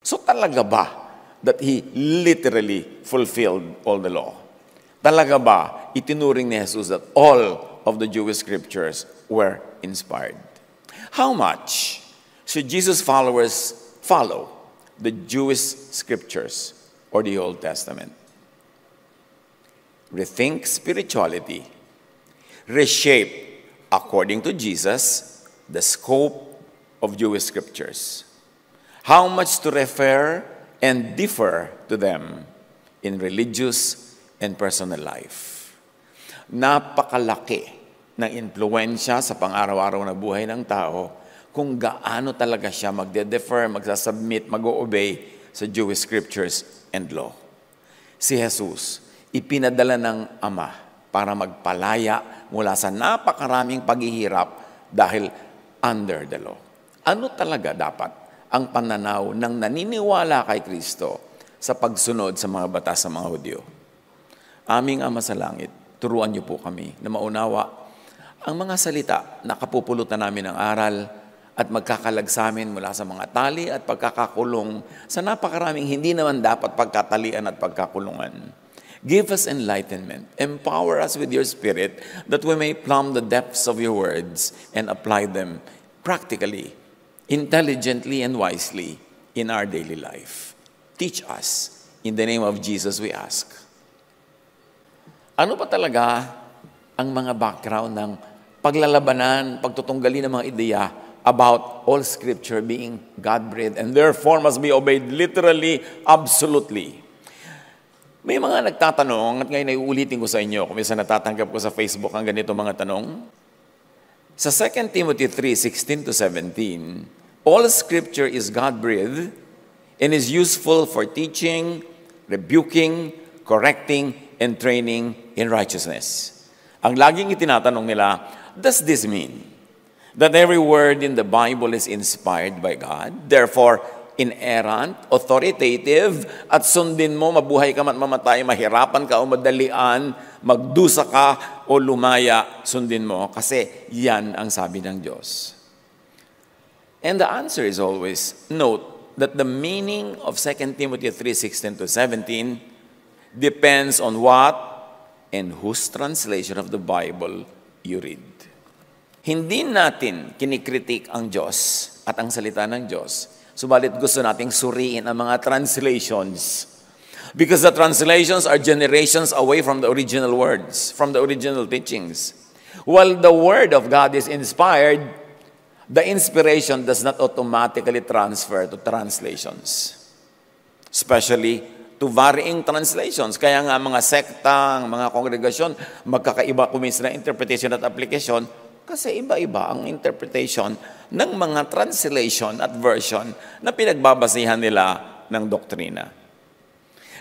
So talaga ba that He literally fulfilled all the law? Talaga ba itinuring ni Jesus that all of the Jewish scriptures were inspired? How much should Jesus' followers follow the Jewish scriptures or the Old Testament? Rethink spirituality. Reshape, according to Jesus, the scope of Jewish scriptures. How much to refer and differ to them in religious and personal life. Napakalaki ng impluwensya sa pang-araw-araw na buhay ng tao kung gaano talaga siya magde-defer, magsasubmit, mag-o-obey sa Jewish scriptures and law. Si Jesus, ipinadala ng Ama para magpalaya mula sa napakaraming paghihirap dahil under the law. Ano talaga dapat ang pananaw ng naniniwala kay Kristo sa pagsunod sa mga batas ng mga Hudyo? Aming Ama sa langit, turuan niyo po kami na maunawa ang mga salita na kapupulutan namin ng aral at magkakalag sa amin mula sa mga tali at pagkakakulong sa napakaraming hindi naman dapat pagkatalian at pagkakulungan. Give us enlightenment. Empower us with your Spirit that we may plumb the depths of your words and apply them practically, intelligently, and wisely in our daily life. Teach us. In the name of Jesus we ask. Ano pa talaga ang mga background ng paglalabanan, pagtutunggali ng mga ideya about all Scripture being God-breathed and therefore must be obeyed literally, absolutely? May mga nagtatanong, at ngayon ay uulitin ko sa inyo, kung minsan natatanggap ko sa Facebook ang ganito mga tanong. Sa 2 Timothy 3:16-17, all Scripture is God-breathed and is useful for teaching, rebuking, correcting, and training in righteousness. Ang laging itinatanong nila, does this mean that every word in the Bible is inspired by God, therefore inerrant, authoritative, at sundin mo, mabuhay ka man mamatay, mahirapan ka o madalian, magdusa ka o lumaya, sundin mo, kasi yan ang sabi ng Diyos. And the answer is always, note that the meaning of 2 Timothy 3:16-17 depends on what and whose translation of the Bible you read. Hindi natin kinikritik ang Diyos at ang salita ng Diyos, subalit gusto nating suriin ang mga translations. Because the translations are generations away from the original words, from the original teachings. While the Word of God is inspired, the inspiration does not automatically transfer to translations. Especially to varying translations. Kaya nga mga sekta, mga kongregasyon, magkakaiba kuminsan ng interpretation at application kasi iba-iba ang interpretation ng mga translation at version na pinagbabasihan nila ng doktrina.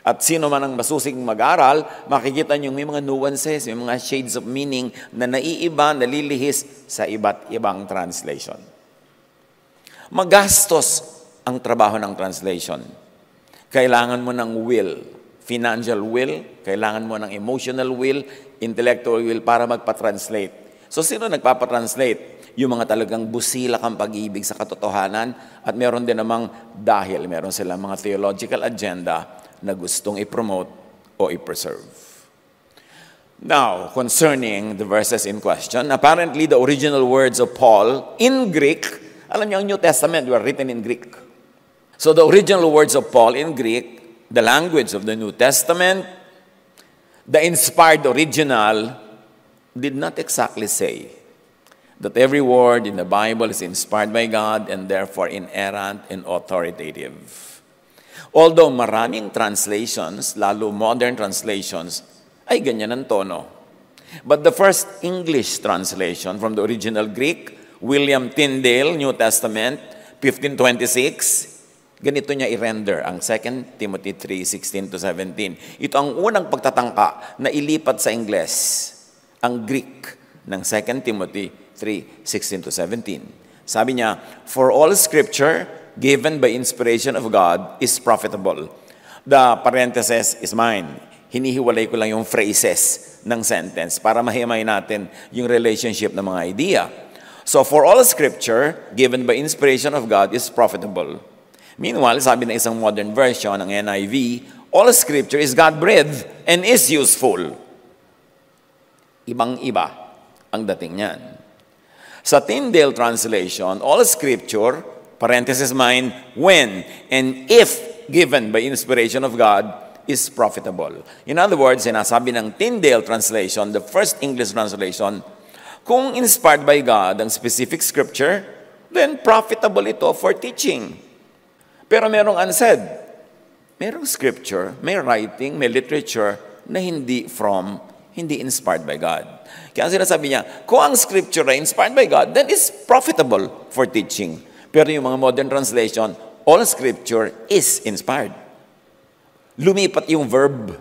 At sino man ang masusing mag-aral, makikita niyo may mga nuances, may mga shades of meaning na naiiba, nalilihis sa iba't ibang translation. Magastos ang trabaho ng translation. Kailangan mo ng will, financial will, kailangan mo ng emotional will, intellectual will para magpa-translate. So sino nagpapa-translate? Yung mga talagang busilak ang pag-ibig sa katotohanan at meron din namang dahil meron silang mga theological agenda na gustong i-promote o i-preserve. Now, concerning the verses in question, apparently the original words of Paul in Greek, alam niyo ang New Testament were written in Greek. So the original words of Paul in Greek, the language of the New Testament, the inspired original, did not exactly say that every word in the Bible is inspired by God and therefore inerrant and authoritative. Although maraming translations, lalo modern translations, ay ganyan ang tono. But the first English translation from the original Greek, William Tyndale, New Testament, 1526, ganito niya i-render ang 2 Timothy 3:16-17. Ito ang unang pagtatangka na ilipat sa Ingles ang Greek ng 2 Timothy 3:16-17. Sabi niya, for all Scripture given by inspiration of God is profitable. The parenthesis is mine. Hinihiwalay ko lang yung phrases ng sentence para mahimay natin yung relationship ng mga idea. So for all Scripture given by inspiration of God is profitable. Meanwhile, sabi ng isang modern version ng NIV, all Scripture is God-breathed and is useful. Ibang-iba ang dating niyan. Sa Tyndale translation, all Scripture, parenthesis mine, when and if given by inspiration of God, is profitable. In other words, sinasabi ng Tyndale translation, the first English translation, kung inspired by God ang specific Scripture, then profitable ito for teaching. Pero merong unsaid. Merong Scripture, may writing, may literature na hindi inspired by God. Kaya sinasabi niya, kung ang Scripture ay inspired by God, then it's profitable for teaching. Pero yung mga modern translation, all Scripture is inspired. Lumipat yung verb.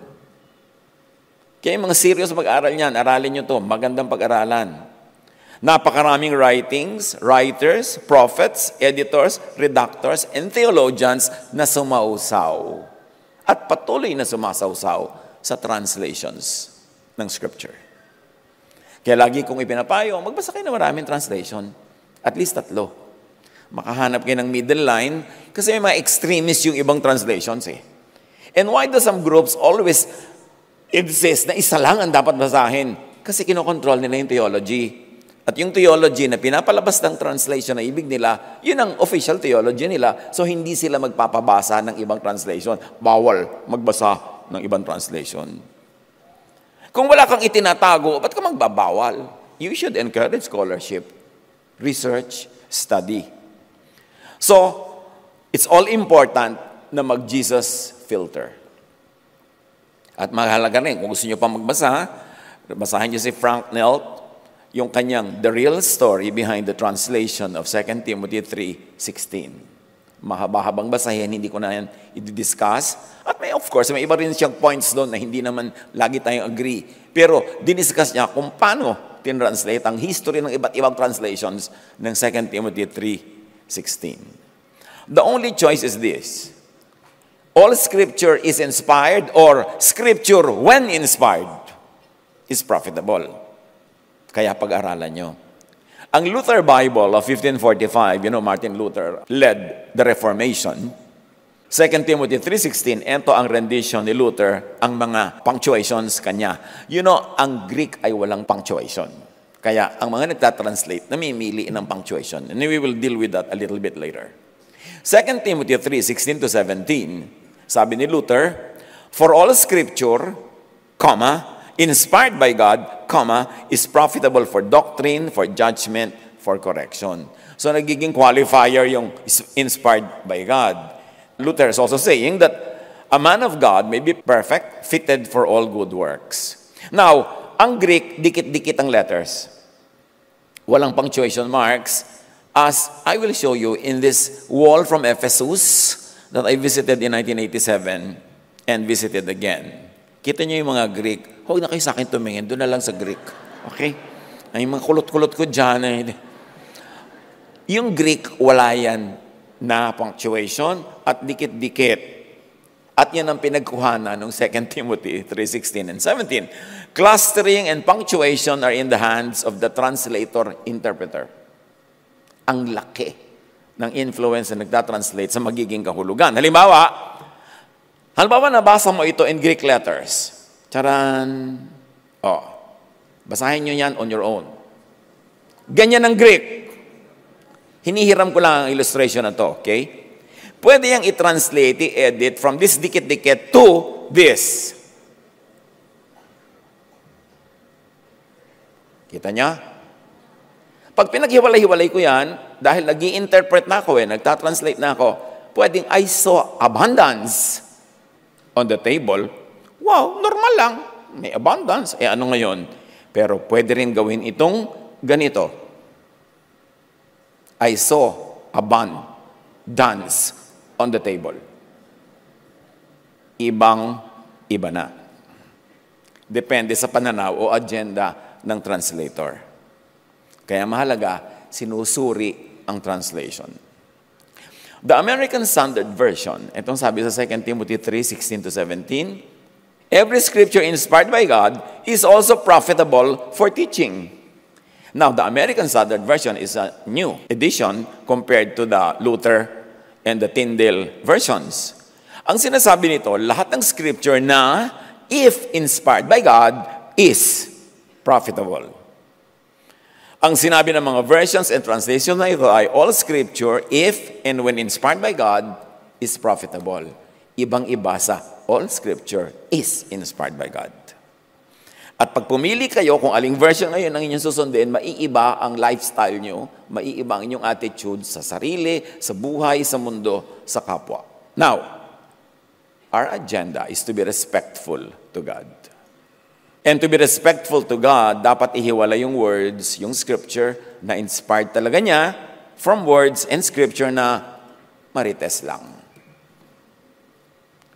Kaya yung mga serious mag-aral niyan, aralin nyo to, magandang pag-aralan. Napakaraming writings, writers, prophets, editors, redactors, and theologians na sumausaw at patuloy na sumasawsaw sa translations ng Scripture. Kaya lagi kong ipinapayo, magbasa kayo ng maraming translation, at least 3. Makahanap kayo ng middle line kasi may mga extremists yung ibang translations eh. And why do some groups always insist na isa lang ang dapat basahin? Kasi kinokontrol nila yung theology. At yung theology na pinapalabas ng translation na ibig nila, yun ang official theology nila. So hindi sila magpapabasa ng ibang translation. Bawal magbasa ng ibang translation. Kung wala kang itinatago, ba't ka magbabawal? You should encourage scholarship, research, study. So, it's all important na mag-Jesus filter. At mahalaga rin, kung gusto nyo pa magbasa, basahin nyo si Frank Nelt, yung kanyang The Real Story Behind the Translation of 2 Timothy 3:16. Mahaba-habang basahin, hindi ko na yan i-discuss. At may, of course, may iba rin siyang points doon na hindi naman lagi tayong agree. Pero diniscuss niya kung paano tinranslate ang history ng iba't ibang translations ng 2 Timothy 3:16. The only choice is this. All Scripture is inspired or Scripture when inspired is profitable. Kaya pag-aralan nyo. Ang Luther Bible of 1545, Martin Luther led the Reformation. 2 Timothy 3:16, ito ang rendition ni Luther, ang mga punctuations kanya. Ang Greek ay walang punctuation. Kaya ang mga nagtatranslate, namimili ng punctuation. And we will deal with that a little bit later. 2 Timothy 3:16-17, sabi ni Luther, for all Scripture, inspired by God, is profitable for doctrine, for judgment, for correction. So nagiging qualifier yung inspired by God. Luther is also saying that a man of God may be perfect, fitted for all good works. Now, ang Greek, dikit-dikit ang letters. Walang punctuation marks, as I will show you in this wall from Ephesus that I visited in 1987 and visited again. Kita niyo yung mga Greek. Huwag na kayo sa akin tumingin. Doon na lang sa Greek. Okay? Ay, mga kulot-kulot ko dyan. Yung Greek, wala yan na punctuation at dikit-dikit. At yan ang pinagkuhanan ng 2 Timothy 3:16 and 17. Clustering and punctuation are in the hands of the translator-interpreter. Ang laki ng influence na nagtatranslate sa magiging kahulugan. Halimbawa, nabasa mo ito in Greek letters. Charan! Basahin nyo yan on your own. Ganyan ang Greek. Hinihiram ko lang ang illustration na to, okay? Pwede yang i-translate, i-edit from this dikit-dikit to this. Kita niya? Pag pinaghiwalay-hiwalay ko yan, dahil nag-i-interpret na ako nagtatranslate na ako, pwedeng I saw abundance on the table. Wow, normal lang. May abundance. Ano ngayon? Pero pwede rin gawin itong ganito. I saw abundance on the table. Ibang-iba na. Depende sa pananaw o agenda ng translator. Kaya mahalaga, sinusuri ang translation. The American Standard Version, itong sabi sa 2 Timothy 3:16-17, every Scripture inspired by God is also profitable for teaching. Now, the American Standard Version is a new edition compared to the Luther and the Tyndale versions. Ang sinasabi nito, lahat ng scripture na, if inspired by God, is profitable. Ang sinabi ng mga versions and translations na ito ay, all scripture, if and when inspired by God, is profitable. Ibang-iba sa all scripture is inspired by God. At pag pumili kayo kung aling version ngayon ang inyong susundin, maiiba ang lifestyle nyo, maiiba ang inyong attitude sa sarili, sa buhay, sa mundo, sa kapwa. Now, our agenda is to be respectful to God. And to be respectful to God, dapat ihiwala yung words, yung scripture na inspired talaga niya from words and scripture na marites lang.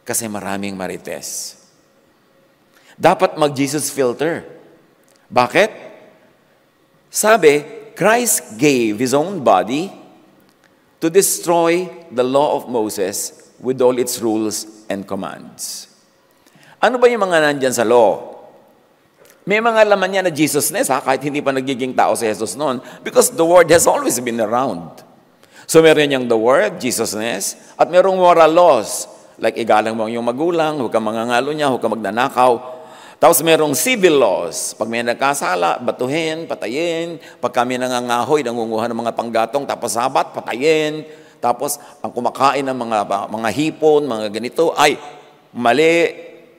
Kasi maraming marites. Dapat mag-Jesus filter. Bakit? Sabi, Christ gave His own body to destroy the law of Moses with all its rules and commands. Ano ba yung mga nandyan sa law? May mga laman niya na Jesusness, kahit hindi pa nagiging tao si Jesus noon, because the Word has always been around. So meron niyang the Word, Jesusness, at merong moral laws, like igalang mo yung magulang, huwag kang mangangalo niya, huwag kang magnanakaw. Tapos merong civil laws, pag may nagkasala, batuhin, patayin, pag kami nangangahoy, nangunguha ng mga panggatong, tapos sabat, patayin, tapos ang kumakain ng mga hipon, mga ganito, ay mali,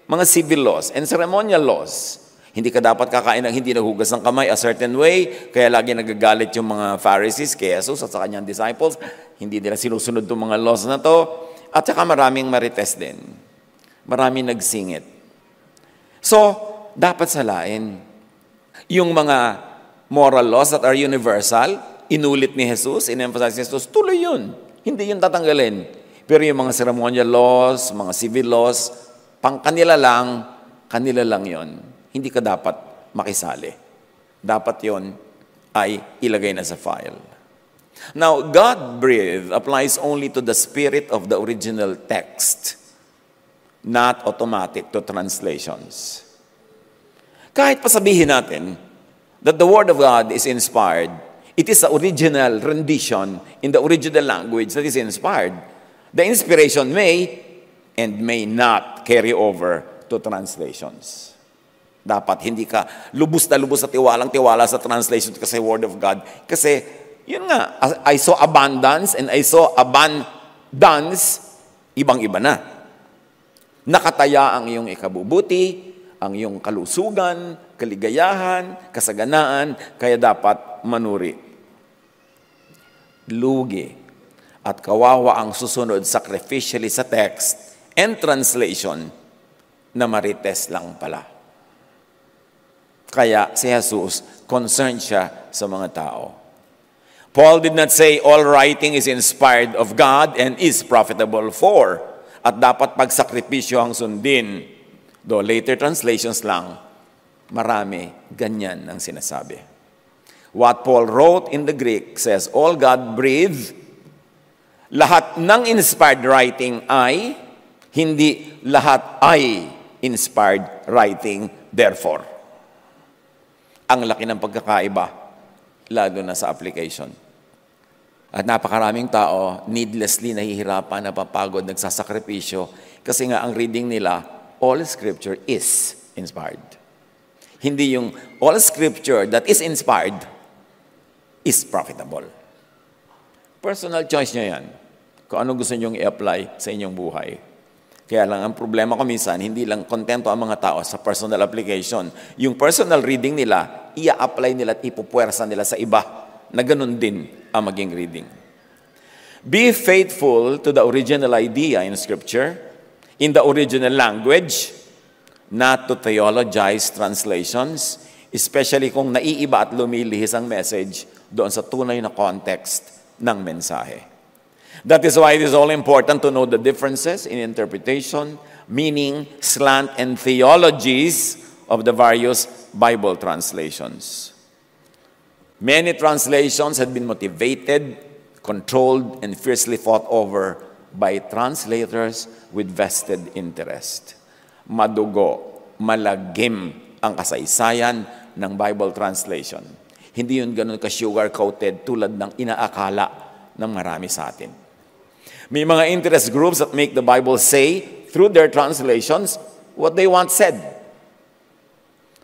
mga civil laws and ceremonial laws. Hindi ka dapat kakain ng hindi naghugas ng kamay a certain way, kaya lagi nagagalit yung mga Pharisees kay Jesus at sa kanyang disciples. Hindi nila sinusunod itong mga laws na to. At saka maraming marites din. Maraming nagsingit. So, dapat salain. Yung mga moral laws that are universal, inulit ni Jesus, in-emphasize ni Jesus, tuloy yun. Hindi yun tatanggalin. Pero yung mga ceremonial laws, mga civil laws, pang kanila lang yun. Hindi ka dapat makisali. Dapat yon ay ilagay na sa file. Now, God-breathed applies only to the spirit of the original text, not automatic to translations. Kahit pasabihin natin that the Word of God is inspired, it is the original rendition in the original language that is inspired. The inspiration may and may not carry over to translations. Dapat hindi ka lubos na tiwalang-tiwala sa translation kasi Word of God. Kasi, yun nga, I saw abundance and I saw abundance, ibang-iba na. Nakataya ang iyong ikabubuti, ang iyong kalusugan, kaligayahan, kasaganaan, kaya dapat manuri. Lugi at kawawa ang susunod sacrificially sa text and translation na marites lang pala. Kaya si Jesus, concerned siya sa mga tao. Paul did not say all writing is inspired of God and is profitable for, at dapat pagsakripisyo ang sundin. Though later translations lang, marami ganyan ang sinasabi. What Paul wrote in the Greek says, all God breathed, lahat ng inspired writing ay, hindi lahat ay inspired writing, therefore. Ang laki ng pagkakaiba, lalo na sa application. At napakaraming tao, needlessly nahihirapan, napapagod, nagsasakripisyo, kasi nga ang reading nila, all scripture is inspired. Hindi yung all scripture that is inspired is profitable. Personal choice nyo yan. Kung ano gusto nyo i-apply sa inyong buhay. Kaya lang, ang problema ko minsan, hindi lang kontento ang mga tao sa personal application. Yung personal reading nila, ia-apply nila at ipupuwersa nila sa iba na ganun din ang maging reading. Be faithful to the original idea in Scripture, in the original language, not to theologize translations, especially kung naiiba at lumilihis ang message doon sa tunay na context ng mensahe. That is why it is all important to know the differences in interpretation, meaning, slant, and theologies of the various Bible translations. Many translations had been motivated, controlled, and fiercely fought over by translators with vested interest. Madugo, malagim ang kasaysayan ng Bible translation. Hindi yun ganun ka-sugar-coated tulad ng inaakala ng marami sa atin. May mga interest groups that make the Bible say, through their translations, what they want said.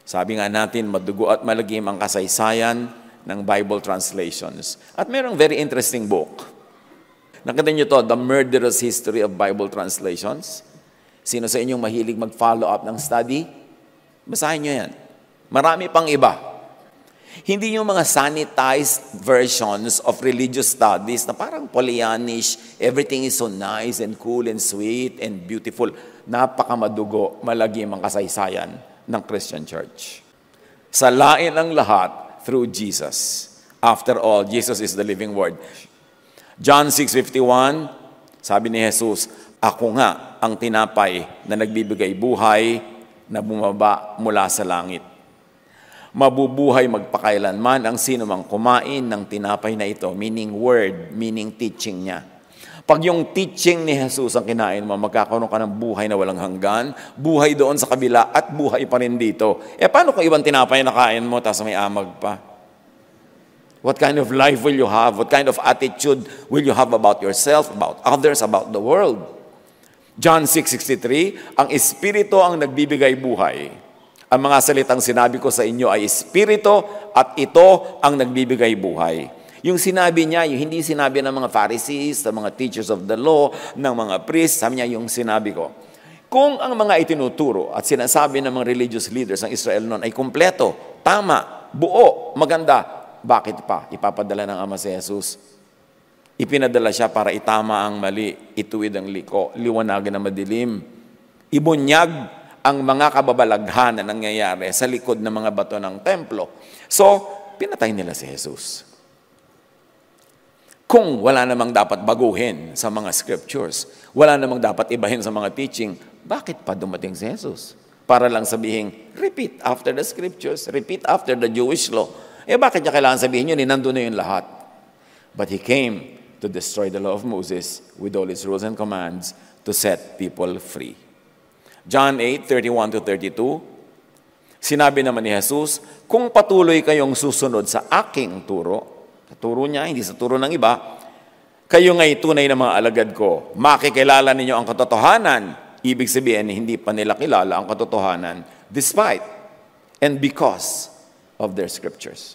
Sabi nga natin, madugo at malagim ang kasaysayan ng Bible translations. At mayroong very interesting book. Nakita niyo to, The Murderous History of Bible Translations. Sino sa inyong mahilig mag-follow up ng study? Basahin niyo yan. Marami pang iba. Hindi yung mga sanitized versions of religious studies na parang Pollyannish, everything is so nice and cool and sweet and beautiful. Napakamadugo, malagim ang kasaysayan ng Christian Church. Salain ang lahat through Jesus. After all, Jesus is the living Word. John 6:51, sabi ni Jesus, ako nga ang tinapay na nagbibigay buhay na bumaba mula sa langit. Mabubuhay magpakailanman ang sino mang kumain ng tinapay na ito, meaning word, meaning teaching niya. Pag yung teaching ni Jesus ang kinain mo, magkakaroon ka ng buhay na walang hanggan, buhay doon sa kabila at buhay pa rin dito. Paano kung ibang tinapay na kain mo, tapos may amag pa? What kind of life will you have? What kind of attitude will you have about yourself, about others, about the world? John 6:63, ang Espiritu ang nagbibigay buhay. Ang mga salitang sinabi ko sa inyo ay Espiritu at ito ang nagbibigay buhay. Yung sinabi niya, yung hindi sinabi ng mga Pharisees, ng mga teachers of the law, ng mga priests, sabi niya yung sinabi ko. Kung ang mga itinuturo at sinasabi ng mga religious leaders ng Israel noon ay kumpleto, tama, buo, maganda, bakit pa ipapadala ng Ama si Jesus? Ipinadala siya para itama ang mali, ituwid ang liko, liwanagan ang madilim, ibunyag ang mga kababalaghan na nangyayari sa likod ng mga bato ng templo. So, pinatay nila si Jesus. Kung wala namang dapat baguhin sa mga scriptures, wala namang dapat ibahin sa mga teaching, bakit pa dumating si Jesus? Para lang sabihin, repeat after the scriptures, repeat after the Jewish law. Bakit niya kailangan sabihin yun? Nandun na yun lahat. But He came to destroy the law of Moses with all its rules and commands to set people free. John 8:31-32, sinabi naman ni Jesus, kung patuloy kayong susunod sa aking turo, sa turo niya, hindi sa turo ng iba, kayo nga'y tunay na mga alagad ko. Makikilala ninyo ang katotohanan. Ibig sabihin, hindi pa nila kilala ang katotohanan despite and because of their scriptures.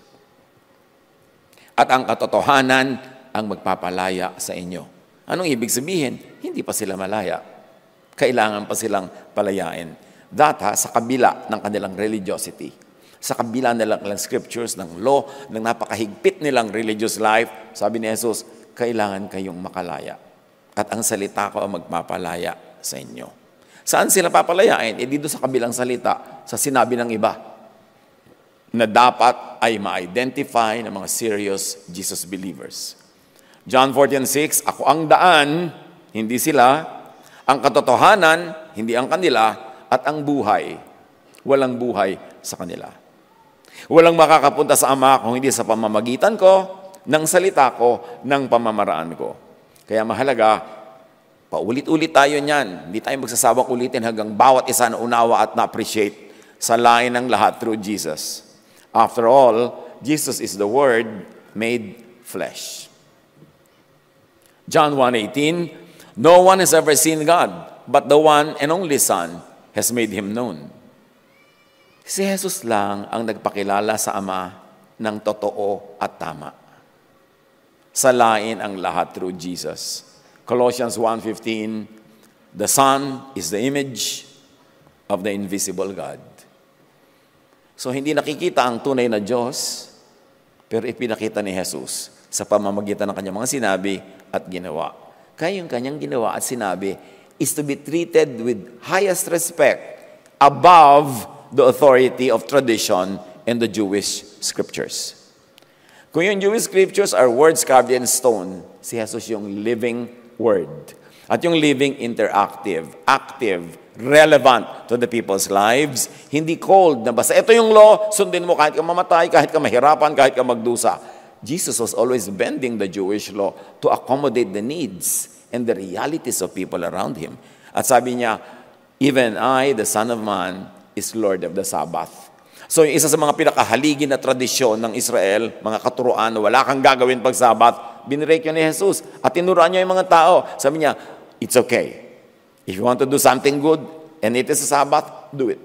At ang katotohanan ang magpapalaya sa inyo. Anong ibig sabihin? Hindi pa sila malaya. Kailangan pa silang palayain. Sa kabila ng kanilang religiosity, sa kabila nilang scriptures, ng law, ng napakahigpit nilang religious life, sabi ni Jesus, kailangan kayong makalaya. At ang salita ko ang magpapalaya sa inyo. Saan sila papalayain? Dito sa kabilang salita, sa sinabi ng iba, na dapat ay ma-identify ng mga serious Jesus believers. John 14:6, ako ang daan, hindi sila, ang katotohanan, hindi ang kanila, at ang buhay, walang buhay sa kanila. Walang makakapunta sa Ama kung hindi sa pamamagitan ko, ng salita ko, ng pamamaraan ko. Kaya mahalaga, paulit-ulit tayo niyan. Hindi tayo magsasawang ulitin hanggang bawat isa na unawa at na-appreciate sa lain ng lahat through Jesus. After all, Jesus is the Word made flesh. John 1:18, no one has ever seen God, but the one and only Son has made Him known. Si Jesus lang ang nagpakilala sa Ama ng totoo at tama. Salain ang lahat through Jesus. Colossians 1:15, the Son is the image of the invisible God. So hindi nakikita ang tunay na Diyos, pero ipinakita ni Jesus sa pamamagitan ng kanyang mga sinabi at ginawa. Kaya yung kanyang ginawa at sinabi is to be treated with highest respect above the authority of tradition and the Jewish scriptures. Kung yung Jewish scriptures are words carved in stone, si Jesus yung living word. At yung living interactive, active, relevant to the people's lives, hindi cold na basta ito yung law, sundin mo kahit ka mamatay, kahit ka mahirapan, kahit ka magdusa. Jesus was always bending the Jewish law to accommodate the needs and the realities of people around Him. At sabi niya, even I, the Son of Man, is Lord of the Sabbath. So, yung isa sa mga pinakahaligi na tradisyon ng Israel, mga katuruan, wala kang gagawin pag Sabat, binirek yun ni Jesus. At tinuruan niya yung mga tao. Sabi niya, it's okay. If you want to do something good, and it is a Sabbath, do it.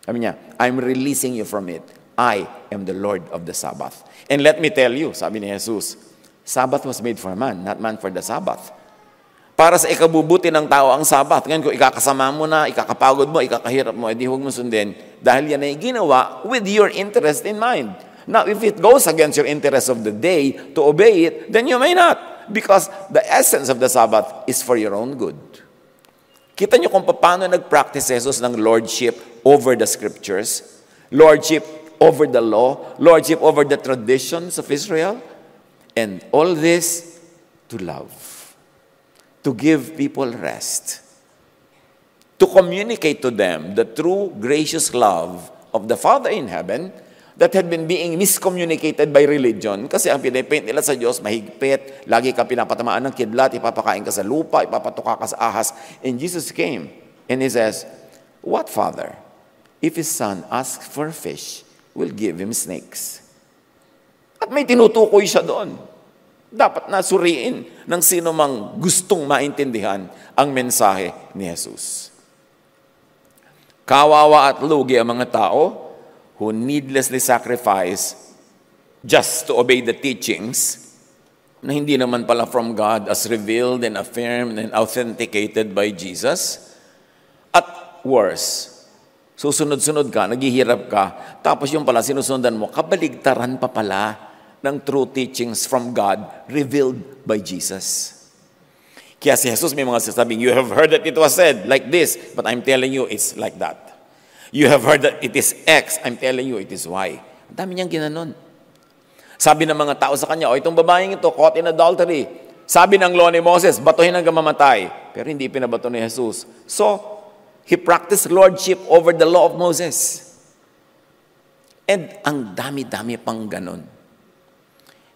Sabi niya, I'm releasing you from it. I am the Lord of the Sabbath. And let me tell you, sabi ni Jesus, Sabbath was made for man, not man for the Sabbath. Para sa ikabubuti ng tao ang Sabbath. Ngayon kung ikakasama mo na, ikakapagod mo, ikakahirap mo, edi huwag mo sundin. Dahil yan ay ginawa with your interest in mind. Now, if it goes against your interest of the day to obey it, then you may not. Because the essence of the Sabbath is for your own good. Kita niyo kung paano nag-practice Jesus ng lordship over the scriptures, lordship over the law, lordship over the traditions of Israel, and all this to love, to give people rest, to communicate to them the true gracious love of the Father in heaven that had been being miscommunicated by religion. Kasi ang pinapaint nila sa Diyos, mahigpit, lagi ka pinapatamaan ng kidlat, ipapakain ka sa lupa, ipapatuka ka sa ahas. And Jesus came, and He says, what father, if his son asks for fish, will give him snakes? At may tinutukoy siya doon. Dapat nasuriin ng sino mang gustong maintindihan ang mensahe ni Jesus. Kawawa at lugi ang mga tao who needlessly sacrifice just to obey the teachings na hindi naman pala from God as revealed and affirmed and authenticated by Jesus. At worse, susunod-sunod ka, naghihirap ka, tapos yung pala sinusundan mo, kabaligtaran pa pala ng true teachings from God revealed by Jesus. Kaya si Jesus may mga sasabing, you have heard that it was said like this, but I'm telling you it's like that. You have heard that it is X. I'm telling you, it is Y. Ang dami niyang ginanon. Sabi ng mga tao sa kanya, itong babaeng ito, caught in adultery. Sabi ng law ni Moses, batuhin hanggang mamatay. Pero hindi pinabato ni Jesus. So, he practiced lordship over the law of Moses. And ang dami-dami pang ganon.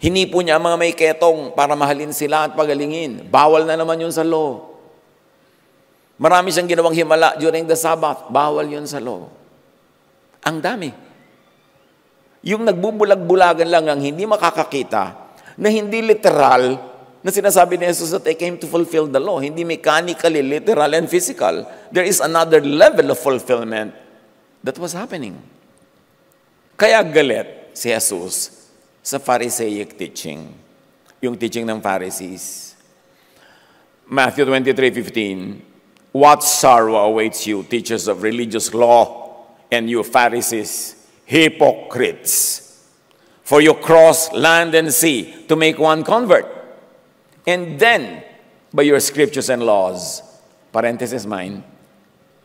Hinipo niya ang mga may ketong para mahalin sila at pagalingin. Bawal na naman yun sa law. Marami siyang ginawang himala during the Sabbath. Bawal yun sa law. Ang dami. Yung nagbubulag-bulagan lang ang hindi makakakita, na hindi literal, na sinasabi ni Jesus that I came to fulfill the law. Hindi mechanically, literal, and physical. There is another level of fulfillment that was happening. Kaya galit si Jesus sa Pharisaic teaching. Yung teaching ng Pharisees. Matthew 23:15, what sorrow awaits you, teachers of religious law, and you Pharisees, hypocrites! For you cross land and sea to make one convert. And then, by your scriptures and laws, parenthesis mine,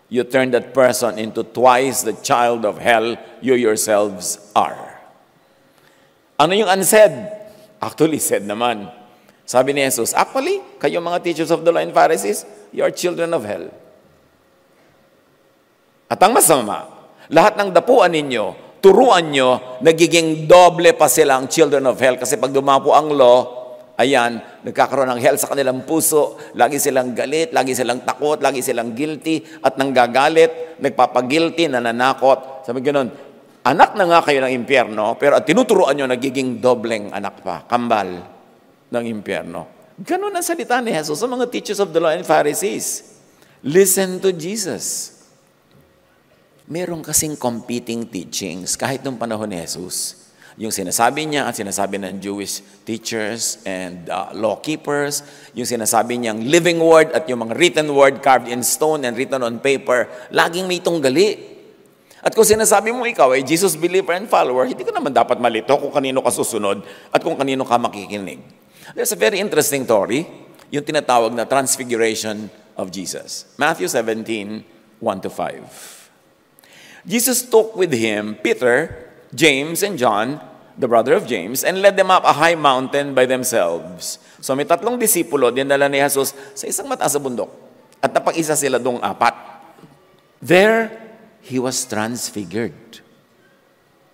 you turn that person into twice the child of hell you yourselves are. Ano yung unsaid? Actually, said naman. Sabi ni Jesus, actually, kayo mga teachers of the law and Pharisees, you are children of hell. At ang masama, lahat ng dapuan ninyo, turuan nyo, nagiging doble pa silang children of hell. Kasi pag dumapo ang law, ayan, nagkakaroon ng hell sa kanilang puso, lagi silang galit, lagi silang takot, lagi silang guilty, at nanggagalit, nagpapagilty, nananakot. Sabi ganoon, anak na nga kayo ng impyerno, pero at tinuturuan nyo, nagiging dobleng anak pa, kambal ng impyerno. Ganun ang salita ni Jesus sa mga teachers of the law and Pharisees. Listen to Jesus. Meron kasing competing teachings kahit nung panahon ni Jesus. Yung sinasabi niya at sinasabi ng Jewish teachers and law keepers, yung sinasabi niyang living word at yung mga written word carved in stone and written on paper, laging may tunggali. At kung sinasabi mo ikaw ay Jesus believer and follower, hindi ka naman dapat malito kung kanino ka susunod at kung kanino ka makikinig. There's a very interesting story, yung tinatawag na transfiguration of Jesus. Matthew 17:1-5. Jesus took with him Peter, James, and John, the brother of James, and led them up a high mountain by themselves. So may tatlong disipulo, dinala ni Jesus sa isang mataas na bundok. At napag-isa sila dong apat. There, he was transfigured.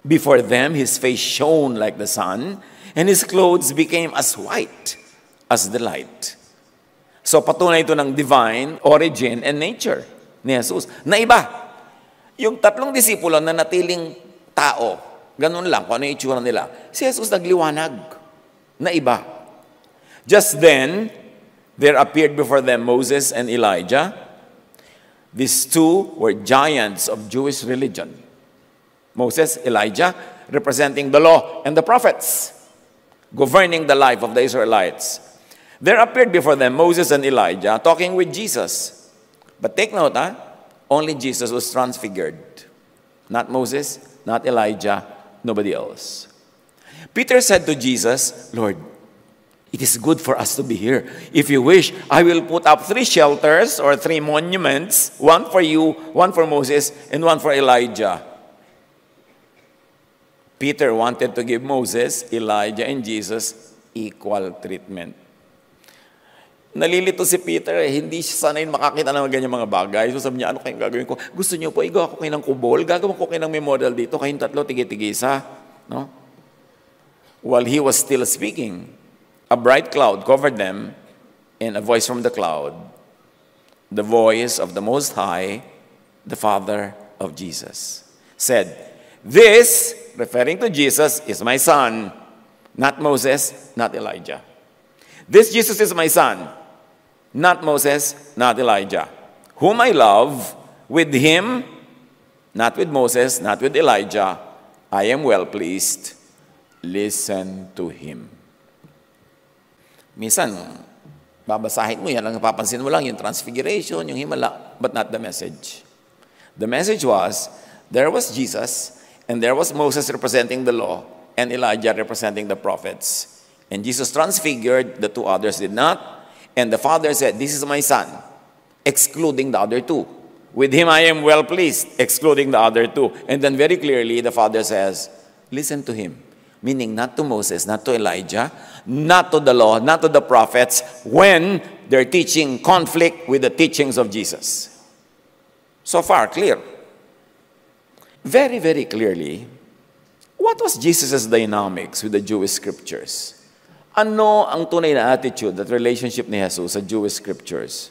Before them, his face shone like the sun, and his clothes became as white as the light. So patunay ito ng divine origin and nature ni Jesus. Na iba, yung tatlong disipulo na natiling tao, ganun lang kung ano yung itsura nila. Si Jesus nagliwanag na iba. Just then, there appeared before them Moses and Elijah. These two were giants of Jewish religion. Moses, Elijah, representing the law and the prophets, governing the life of the Israelites. There appeared before them Moses and Elijah talking with Jesus. But take note, only Jesus was transfigured. Not Moses, not Elijah, nobody else. Peter said to Jesus, Lord, it is good for us to be here. If you wish, I will put up 3 shelters or 3 monuments, one for you, one for Moses, and one for Elijah. Peter wanted to give Moses, Elijah, and Jesus equal treatment. Nalilito si Peter, hindi siya sanay makakita ng ganyan mga bagay. So sabi niya, ano kayong gagawin ko? Gusto niyo po, igawa ko kayo ng kubol, gagawin ko kayo ng memorial dito, kayong tatlo, tigi-tigisa. No? While he was still speaking, a bright cloud covered them, and a voice from the cloud, the voice of the Most High, the Father of Jesus, said, "This," referring to Jesus, "is my son," not Moses, not Elijah. "This Jesus is my son," not Moses, not Elijah, "whom I love. With him," not with Moses, not with Elijah, "I am well pleased. Listen to him." Minsan, babasahin mo yan, ang napapansin mo lang yung transfiguration, yung himala, but not the message. The message was, there was Jesus, and there was Moses representing the law, and Elijah representing the prophets. And Jesus transfigured, the 2 others did not, and the Father said, "This is my son," excluding the other 2. "With him I am well pleased," excluding the other 2. And then very clearly, the Father says, "Listen to him." Meaning not to Moses, not to Elijah, not to the law, not to the prophets, when they're teaching conflict with the teachings of Jesus. So far, clear. Very, very clearly, what was Jesus' dynamics with the Jewish scriptures? Ano ang tunay na attitude at relationship ni Jesus sa Jewish scriptures?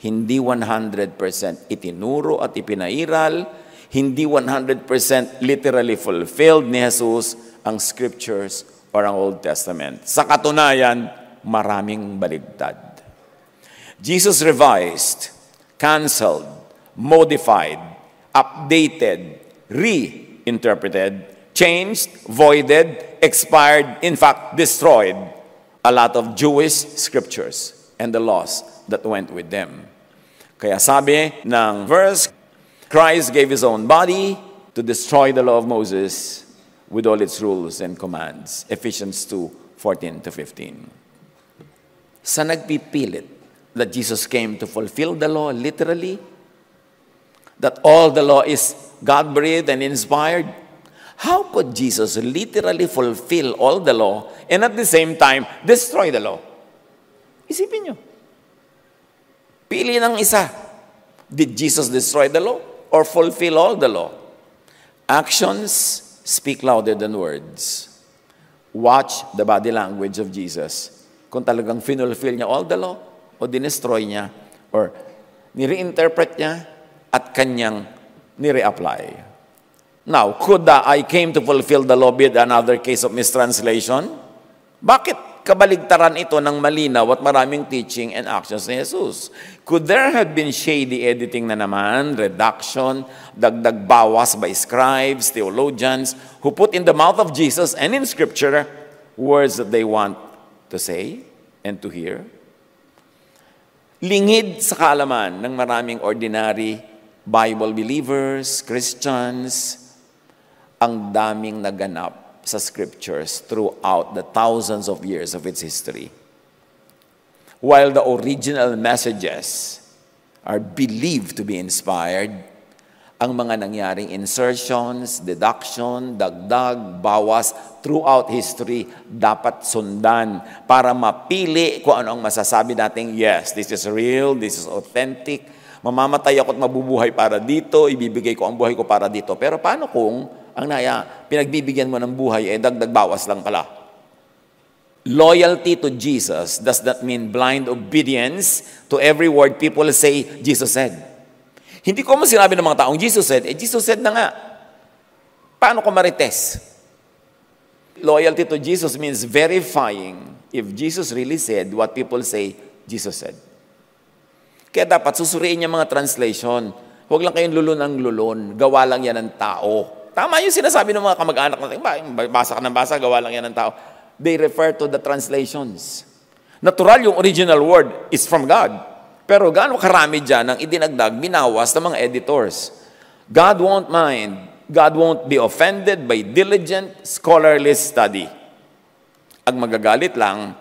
Hindi 100% itinuro at ipinairal, hindi 100% literally fulfilled ni Jesus ang scriptures or ang Old Testament. Sa katunayan, maraming baligtad. Jesus revised, canceled, modified, updated, reinterpreted, changed, voided, expired, in fact, destroyed a lot of Jewish scriptures and the laws that went with them. Kaya sabi ng verse, Christ gave his own body to destroy the law of Moses with all its rules and commands. Ephesians 2:14-15. Sa nagpipilit that Jesus came to fulfill the law literally, that all the law is God-breathed and inspired, how could Jesus literally fulfill all the law and at the same time destroy the law? Isipin nyo. Pili ng isa. Did Jesus destroy the law or fulfill all the law? Actions speak louder than words. Watch the body language of Jesus. Kung talagang finulfill niya all the law o dinestroy niya or nire-interpret niya at kanyang nire-apply. Now, could I came to fulfill the law be another case of mistranslation? Bakit kabaligtaran ito ng malinaw at maraming teaching and actions ni Jesus? Could there have been shady editing na naman, reduction, dagdag bawas by scribes, theologians, who put in the mouth of Jesus and in Scripture words that they want to say and to hear? Lingid sa kaalaman ng maraming ordinary Bible believers, Christians, ang daming naganap sa scriptures throughout the thousands of years of its history. While the original messages are believed to be inspired, ang mga nangyaring insertions, deduction, dagdag, bawas throughout history dapat sundan para mapili kung ano ang masasabi nating, yes, this is real, this is authentic, mamamatay ako at mabubuhay para dito, ibibigay ko ang buhay ko para dito. Pero paano kung ang pinagbibigyan mo ng buhay, dagdag bawas lang pala? Loyalty to Jesus does not mean blind obedience to every word people say, Jesus said. Hindi ko man sinabi ng mga taong, Jesus said, Jesus said na nga. Paano ko marites? Loyalty to Jesus means verifying if Jesus really said what people say Jesus said. Kaya dapat susuriin niya mga translation. Huwag lang kayong lulun ng lulun. Gawa lang yan ng tao. Tama yung sinasabi ng mga kamag-anak natin. Basa ka ng basa, gawa lang yan ng tao. They refer to the translations. Natural, yung original word is from God. Pero gaano karami dyan ang idinagdag, binawas ng mga editors. God won't mind. God won't be offended by diligent, scholarly study. Ang magagalit lang,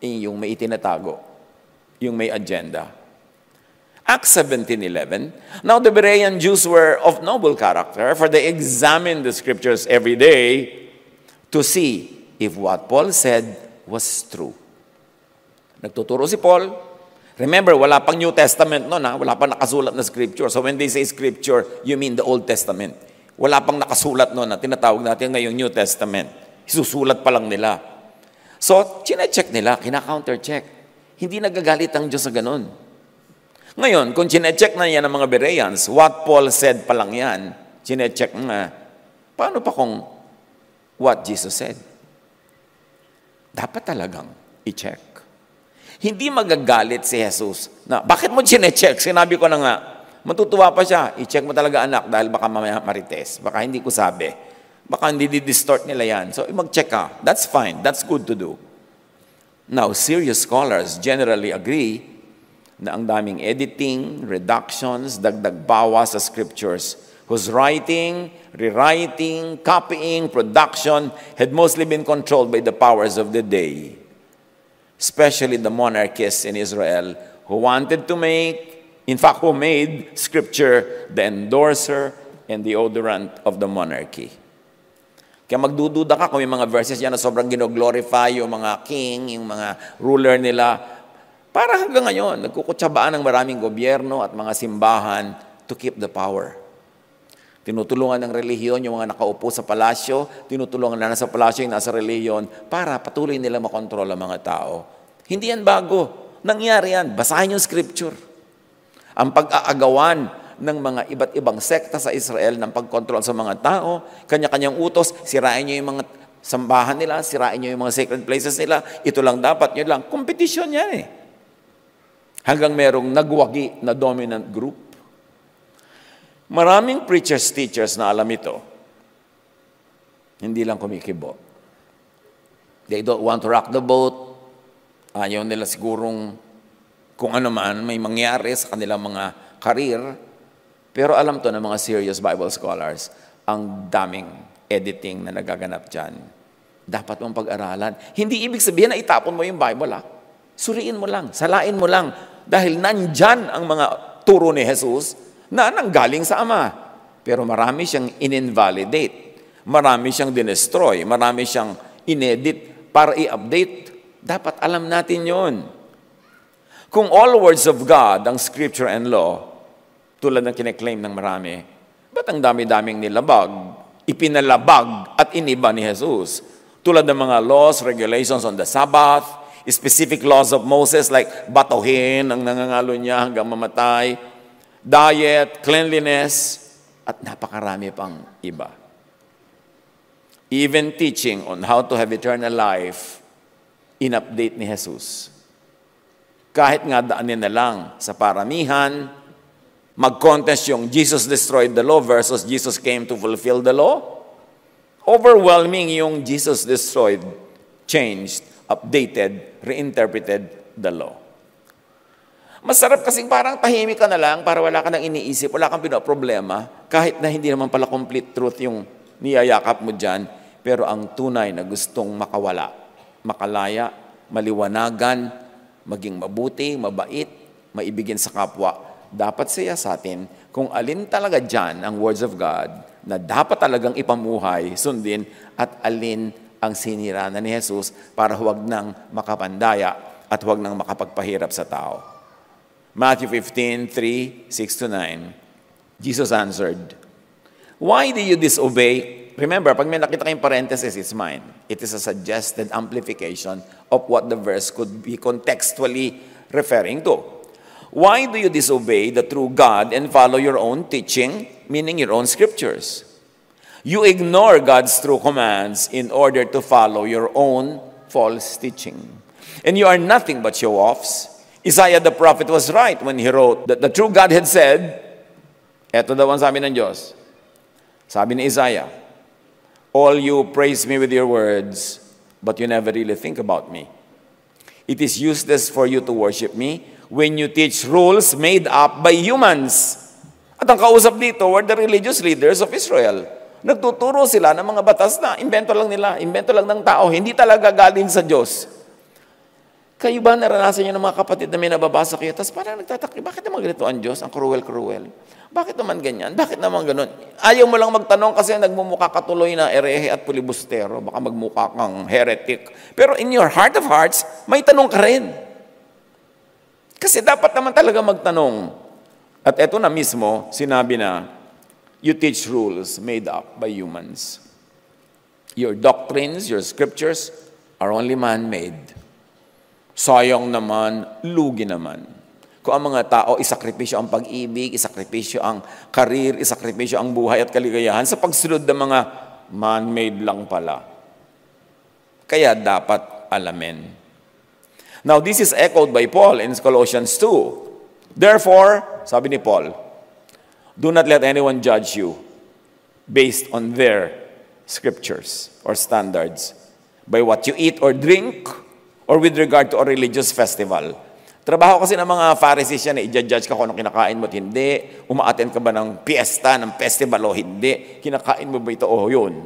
yung may itinatago, yung may agenda. Acts 17:11. Now the Berean Jews were of noble character, for they examined the scriptures every day to see if what Paul said was true. Nagtuturo si Paul. Remember, wala pang New Testament noon, wala pang nakasulat na scripture. So when they say scripture, you mean the Old Testament. Wala pang nakasulat noon na tinatawag natin ngayong New Testament. Isusulat pa lang nila. So, chine-check nila, kina-counter-check. Hindi nagagalit ang Diyos sa ganun. Ngayon, kung chine-check na yan ng mga Bereans, what Paul said pa lang yan, chine-check nga, paano pa kung what Jesus said? Dapat talagang i-check. Hindi magagalit si Jesus na, bakit mo chine-check? Sinabi ko na nga, matutuwa pa siya, i-check mo talaga anak dahil baka mamaya marites, baka hindi ko sabi, baka hindi di-distort nila yan. So, mag-check ka. That's fine. That's good to do. Now, serious scholars generally agree na ang daming editing, reductions, dagdag bawas sa scriptures, whose writing, rewriting, copying, production had mostly been controlled by the powers of the day, especially the monarchists in Israel who wanted to make, in fact, who made scripture the endorser and deodorant of the monarchy. Kaya magdududa ka kung may mga verses yan na sobrang gino-glorify yung mga king, yung mga ruler nila. Para hanggang ngayon, nagkukutsabaan ng maraming gobyerno at mga simbahan to keep the power. Tinutulungan ng relihiyon yung mga nakaupo sa palasyo, tinutulungan na nasa palasyo yung nasa relihiyon para patuloy nila makontrol ang mga tao. Hindi yan bago. Nangyari yan. Basahin yung scripture. Ang pag-aagawan ng mga iba't ibang sekta sa Israel ng pagkontrol sa mga tao, kanya-kanyang utos, sirain nyo yung mga sambahan nila, sirain nyo yung mga sacred places nila, ito lang dapat, yun lang. Kompetisyon yan eh. Hanggang merong nagwagi na dominant group. Maraming preachers, teachers na alam ito, hindi lang kumikibo. They don't want to rock the boat. Ayaw nila sigurong kung ano man may mangyari sa kanilang mga karir. Pero alam to ng mga serious Bible scholars, ang daming editing na nagaganap dyan. Dapat mong pag-aralan. Hindi ibig sabihin na itapon mo yung Bible, Suriin mo lang, salain mo lang. Dahil nandyan ang mga turo ni Jesus na nanggaling sa Ama. Pero marami siyang in-invalidate. Marami siyang dinestroy. Marami siyang inedit para i-update. Dapat alam natin yon. Kung all words of God, ang scripture and law, tulad ng kine-claim ng marami, ba't ang dami-daming nilabag, ipinalabag at iniba ni Jesus? Tulad ng mga laws, regulations on the Sabbath, specific laws of Moses like batuhin ang nangangalo niya hanggang mamatay, diet, cleanliness, at napakarami pang iba. Even teaching on how to have eternal life, in-update ni Jesus. Kahit nga daanin na lang sa paramihan, mag-contest yung Jesus destroyed the law versus Jesus came to fulfill the law. Overwhelming yung Jesus destroyed, changed, updated, reinterpreted the law. Masarap kasing parang tahimik ka na lang para wala ka nang iniisip, wala kang pinoproblema, kahit na hindi naman pala complete truth yung niyayakap mo dyan, pero ang tunay na gustong makawala, makalaya, maliwanagan, maging mabuti, mabait, maibigin sa kapwa, dapat siya sa atin kung alin talaga dyan ang words of God na dapat talagang ipamuhay, sundin, at alin ang sinira na ni Jesus para huwag nang makapandaya at huwag nang makapagpahirap sa tao. Matthew 15:3, 6-9. Jesus answered, "Why do you disobey?" Remember, pag may nakita kayong parenthesis, it's mine. It is a suggested amplification of what the verse could be contextually referring to. Why do you disobey the true God and follow your own teaching, meaning your own scriptures? You ignore God's true commands in order to follow your own false teaching. And you are nothing but show-offs. Isaiah the prophet was right when he wrote that the true God had said, eto daw ang sabi ng Diyos. Sabi ni Isaiah, all you praise me with your words, but you never really think about me. It is useless for you to worship me when you teach rules made up by humans. At ang kausap dito were the religious leaders of Israel. Nagtuturo sila ng mga batas na invento lang nila, invento lang ng tao, hindi talaga galing sa Diyos. Kayo ba naranasan niyo ng mga kapatid na may nababasa kayo, tapos parang nagtataka, bakit naman ganito ang Diyos? Ang cruel-cruel. Bakit naman ganyan? Bakit naman ganun? Ayaw mo lang magtanong kasi nagmumukha ka tuloy na erehe at pulibustero. Baka magmukha kang heretic. Pero in your heart of hearts, may tanong ka rin. Kasi dapat naman talaga magtanong. At eto na mismo, sinabi na, you teach rules made up by humans. Your doctrines, your scriptures are only man-made. Sayang naman, lugi naman. Kung ang mga tao isakripisyo ang pag-ibig, isakripisyo ang karir, isakripisyo ang buhay at kaligayahan sa pagsunod ng mga man-made lang pala. Kaya dapat alamin. Now, this is echoed by Paul in Colossians 2. Therefore, sabi ni Paul, do not let anyone judge you based on their scriptures or standards, by what you eat or drink, or with regard to a religious festival. Trabaho kasi ng mga Pharisees yan, i-judge ka kung anong kinakain mo at hindi. Umaattend ka ba ng piyesta, ng festival o hindi. Kinakain mo ba ito o yun?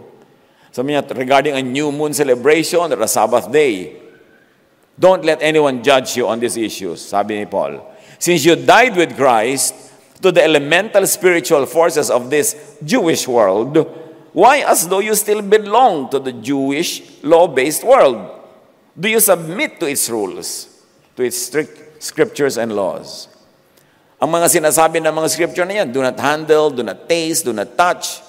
Sabi niya, regarding a new moon celebration or a Sabbath day, don't let anyone judge you on these issues, sabi ni Paul. Since you died with Christ to the elemental spiritual forces of this Jewish world, why as though you still belong to the Jewish law-based world? Do you submit to its rules, to its strict scriptures and laws? Ang mga sinasabi ng mga scripture na yan, do not handle, do not taste, do not touch.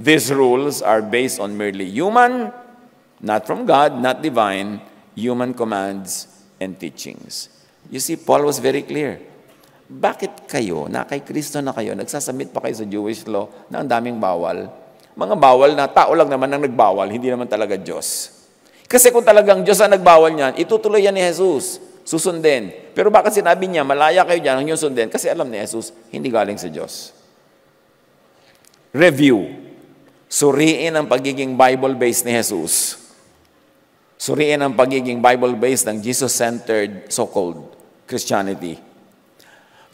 These rules are based on merely human, not from God, not divine, human commands and teachings. You see, Paul was very clear. Bakit kayo, na kay Kristo na kayo, nagsasubmit pa kayo sa Jewish law na ang daming bawal? Mga bawal na tao lang naman ang nagbawal, hindi naman talaga Diyos. Kasi kung talagang Diyos ang nagbawal niyan, itutuloy yan ni Jesus. Susundin. Pero bakit sinabi niya, malaya kayo dyan, ang inyong sundin? Kasi alam ni Jesus, hindi galing sa Diyos. Review. Suriin ang pagiging Bible-based ni Jesus. Suriin ang pagiging Bible-based ng Jesus-centered so-called Christianity.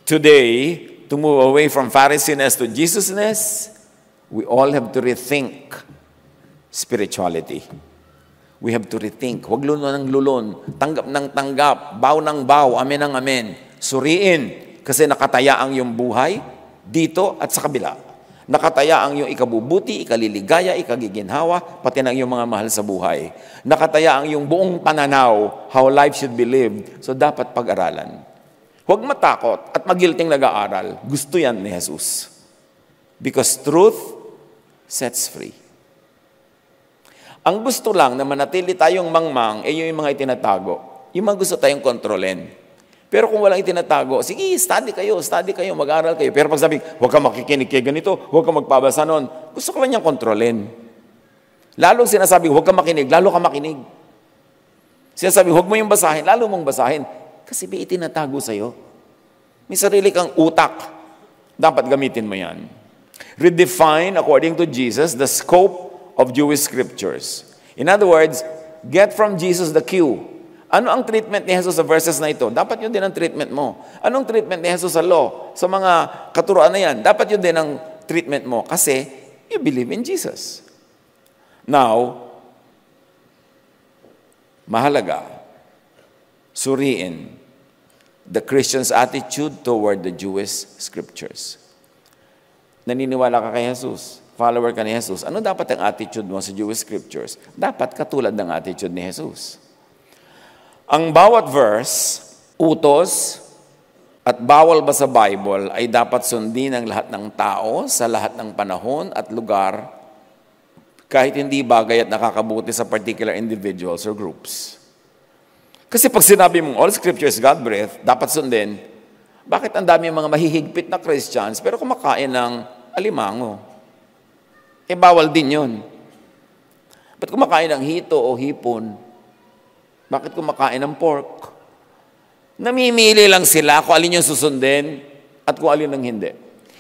Today, to move away from Pharisees to Jesusness, we all have to rethink spirituality. We have to rethink. Huwag lulon ng lulon. Tanggap ng tanggap. Baw ng baw. Amen ng amen. Suriin. Kasi nakataya ang iyong buhay dito at sa kabila. Nakataya ang iyong ikabubuti, ikaliligaya, ikagiginhawa, pati ng iyong mga mahal sa buhay. Nakataya ang iyong buong pananaw, how life should be lived. So dapat pag-aralan. Huwag matakot at magilting nag-aaral. Gusto yan ni Jesus. Because truth sets free. Ang gusto lang na manatili tayong mangmang ay yung mga itinatago. Yung mga gusto tayong kontrolin. Pero kung walang itinatago, sige, study kayo, mag-aral kayo. Pero pag sabi, huwag ka makikinig kay ganito, huwag ka magpabasa nun, gusto ko lang niyang kontrolin. Lalong sinasabi, huwag ka makinig, lalo ka makinig. Sinasabi, huwag mo yung basahin, lalo mong basahin. Kasi may itinatago sa'yo. May sarili kang utak. Dapat gamitin mo yan. Redefine, according to Jesus, the scope of Jewish scriptures. In other words, get from Jesus the cue. Ano ang treatment ni Jesus sa verses na ito? Dapat yun din ang treatment mo. Anong treatment ni Jesus sa law? Sa mga katuruan na yan, dapat yun din ang treatment mo kasi you believe in Jesus. Now, mahalaga, suriin the Christian's attitude toward the Jewish scriptures. Naniniwala ka kay Jesus? Follower ka ni Jesus, ano dapat ang attitude mo sa Jewish scriptures? Dapat katulad ng attitude ni Jesus. Ang bawat verse, utos, at bawal ba sa Bible ay dapat sundin ng lahat ng tao sa lahat ng panahon at lugar kahit hindi bagay at nakakabuti sa particular individuals or groups. Kasi pag sinabi mong all scripture is God-breathed, dapat sundin, bakit ang dami mga mahihigpit na Christians pero kumakain ng alimango? Bawal din yun. Ba't kumakain ng hito o hipon? Bakit kumakain ng pork? Namimili lang sila kung alin yung susundin at kung alin ang hindi.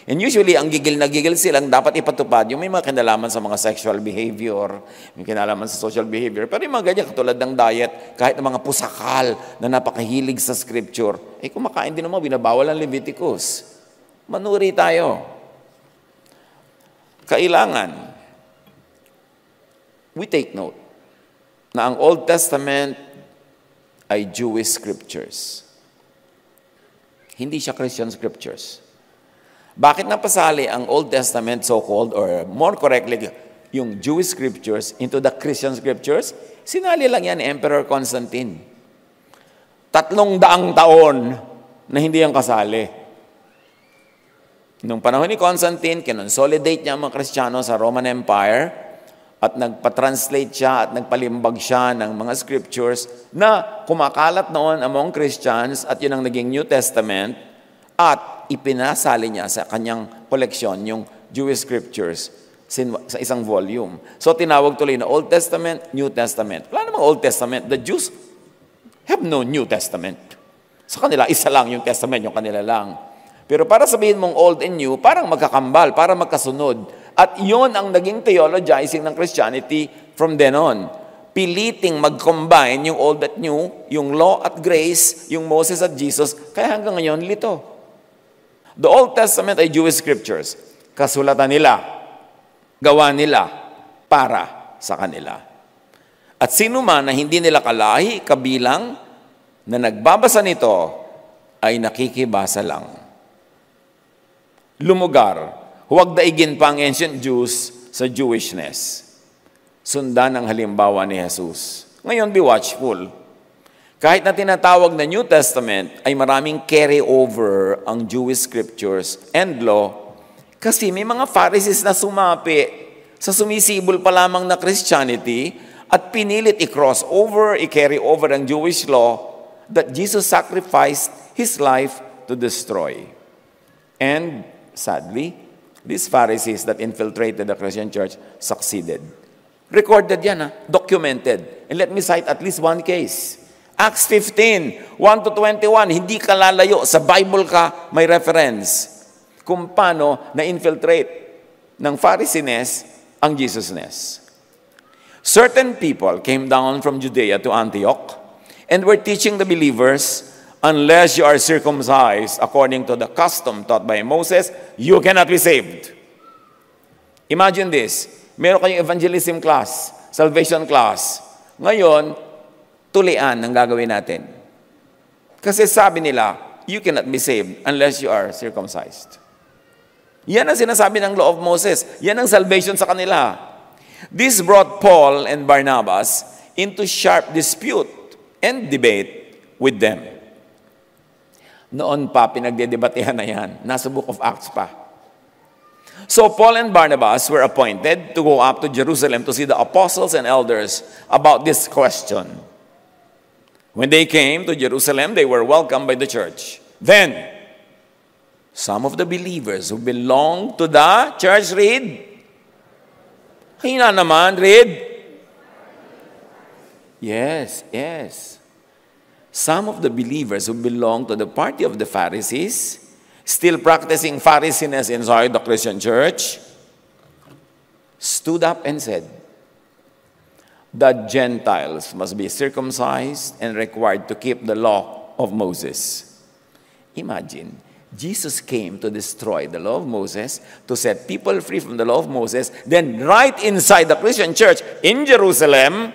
And usually, ang gigil na gigil silang dapat ipatupad yung may mga kinalaman sa mga sexual behavior, may kinalaman sa social behavior. Pero yung mga ganyan, katulad ng diet, kahit ng mga pusakal na napakahilig sa scripture, kumakain din naman, binabawal ang Leviticus. Manuri tayo. Kailangan, we take note na ang Old Testament ay Jewish scriptures. Hindi siya Christian scriptures. Bakit napasali ang Old Testament, so-called, or more correctly, yung Jewish scriptures into the Christian scriptures? Sinali lang yan ni Emperor Constantine. 300 taon na hindi yan kasali. Nung panahon ni Constantine, kinonsolidate niya ang mga Kristiyano sa Roman Empire at nagpa-translate siya at nagpalimbag siya ng mga scriptures na kumakalat noon among Christians at yun ang naging New Testament at ipinasali niya sa kanyang koleksyon yung Jewish scriptures sa isang volume. So tinawag tuloy na Old Testament, New Testament. Wala namang Old Testament. The Jews have no New Testament. Sa kanila, isa lang yung Testament, yung kanila lang. Pero para sabihin mong Old and New, parang magkakambal, parang magkasunod. At yon ang naging theologizing ng Christianity from then on. Piliting mag-combine yung Old at New, yung Law at Grace, yung Moses at Jesus, kaya hanggang ngayon lito. The Old Testament ay Jewish scriptures. Kasulatan nila, gawa nila para sa kanila. At sino man na hindi nila kalahi, kabilang, na nagbabasa nito, ay nakikibasa lang. Lumugar, huwag daigin pa ang ancient Jews sa Jewishness. Sundan ang halimbawa ni Jesus. Ngayon, be watchful. Kahit na tinatawag na New Testament, ay maraming carry over ang Jewish scriptures and law kasi may mga Pharisees na sumapi sa sumisibol pa lamang na Christianity at pinilit i-cross over, i-carry over ang Jewish law that Jesus sacrificed His life to destroy. And sadly, these Pharisees that infiltrated the Christian church succeeded. Recorded yan, documented. And let me cite at least one case. Acts 15, 1-21, hindi ka lalayo. Sa Bible ka, may reference kung paano na-infiltrate ng Pharisees ang Jesusness. Certain people came down from Judea to Antioch and were teaching the believers, unless you are circumcised according to the custom taught by Moses, you cannot be saved. Imagine this, meron kayong evangelism class, salvation class. Ngayon, tulian ang gagawin natin. Kasi sabi nila, you cannot be saved unless you are circumcised. Yan ang sinasabi ng law of Moses. Yan ang salvation sa kanila. This brought Paul and Barnabas into sharp dispute and debate with them. Noon pa, pinagdedebatehan na yan. Nasa Book of Acts pa. So Paul and Barnabas were appointed to go up to Jerusalem to see the apostles and elders about this question. When they came to Jerusalem, they were welcomed by the church. Then, some of the believers who belonged to the church, read. Hina naman, read. Yes. Some of the believers who belonged to the party of the Pharisees, still practicing Pharisees inside the Christian church, stood up and said, the Gentiles must be circumcised and required to keep the law of Moses. Imagine, Jesus came to destroy the law of Moses, to set people free from the law of Moses. Then right inside the Christian church in Jerusalem,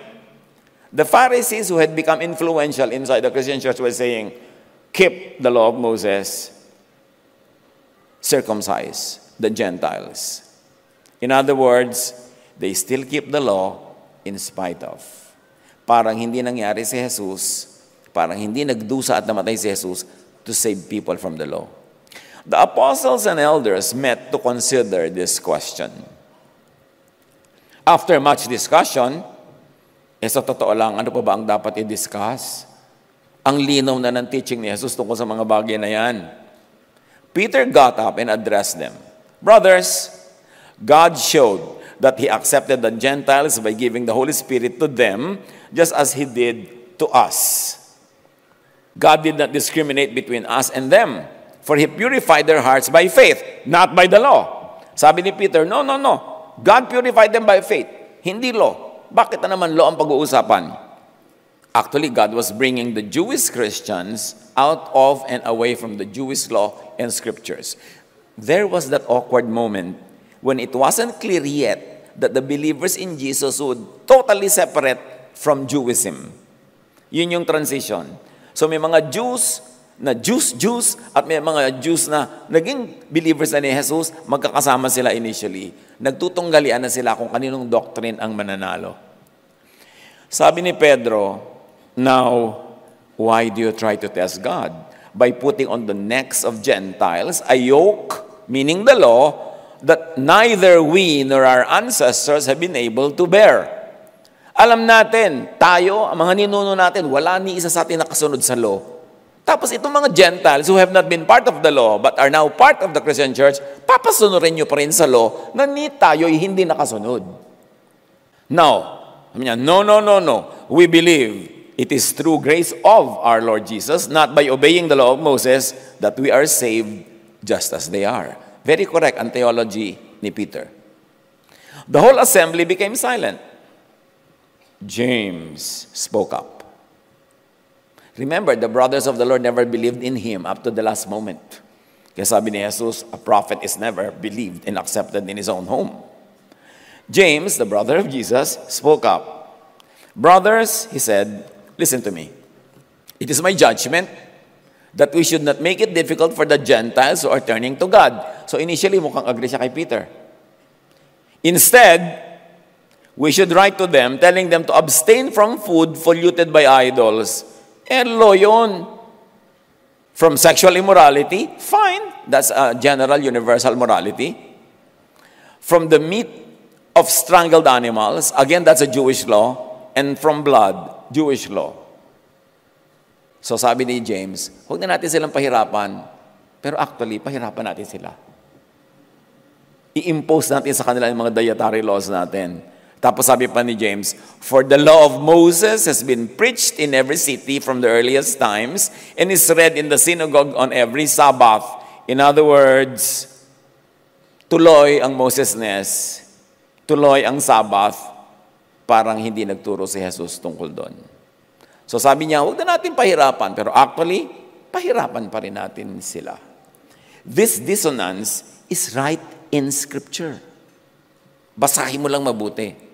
the Pharisees who had become influential inside the Christian church were saying, keep the law of Moses, circumcise the Gentiles. In other words, they still keep the law in spite of. Parang hindi nangyari si Jesus, parang hindi nagdusa at namatay si Jesus to save people from the law. The apostles and elders met to consider this question. After much discussion, sa totoo lang, ano pa ba ang dapat i-discuss? Ang linaw na ng teaching ni Jesus tungkol sa mga bagay na yan. Peter got up and addressed them. Brothers, God showed that He accepted the Gentiles by giving the Holy Spirit to them, just as He did to us. God did not discriminate between us and them, for He purified their hearts by faith, not by the law. Sabi ni Peter, no. God purified them by faith, hindi law. Bakit na naman law ang pag-uusapan? Actually, God was bringing the Jewish Christians out of and away from the Jewish law and scriptures. There was that awkward moment when it wasn't clear yet that the believers in Jesus would totally separate from Jewism. Yun yung transition. So may mga Jews at may mga Jews na naging believers na ni Jesus, magkakasama sila initially. Nagtutunggalian na sila kung kaninong doctrine ang mananalo. Sabi ni Pedro, now, why do you try to test God? By putting on the necks of Gentiles a yoke, meaning the law, that neither we nor our ancestors have been able to bear. Alam natin, tayo, ang mga ninuno natin, wala ni isa sa atin nakasunod sa law. Tapos itong mga Gentiles who have not been part of the law but are now part of the Christian church, papasunurin nyo pa rin sa law na ni tayo'y hindi nakasunod. Now, no. We believe it is through grace of our Lord Jesus, not by obeying the law of Moses, that we are saved just as they are. Very correct ang theology ni Peter. The whole assembly became silent. James spoke up. Remember, the brothers of the Lord never believed in Him up to the last moment. Kaya sabi ni Jesus, a prophet is never believed and accepted in his own home. James, the brother of Jesus, spoke up. Brothers, he said, listen to me. It is my judgment that we should not make it difficult for the Gentiles who are turning to God. So initially, mukhang agree siya kay Peter. Instead, we should write to them, telling them to abstain from food polluted by idols. Law yun. From sexual immorality, fine. That's a general, universal morality. From the meat of strangled animals, again, that's a Jewish law. And from blood, Jewish law. So sabi ni James, huwag na natin silang pahirapan. Pero actually, pahirapan natin sila. I-impose natin sa kanila yung mga dietary laws natin. Tapos sabi pa ni James, for the law of Moses has been preached in every city from the earliest times and is read in the synagogue on every Sabbath. In other words, tuloy ang Mosesness, tuloy ang Sabbath, parang hindi nagturo si Jesus tungkol doon. So sabi niya, huwag na natin pahirapan, pero actually, pahirapan pa rin natin sila. This dissonance is right in Scripture. Basahin mo lang mabuti.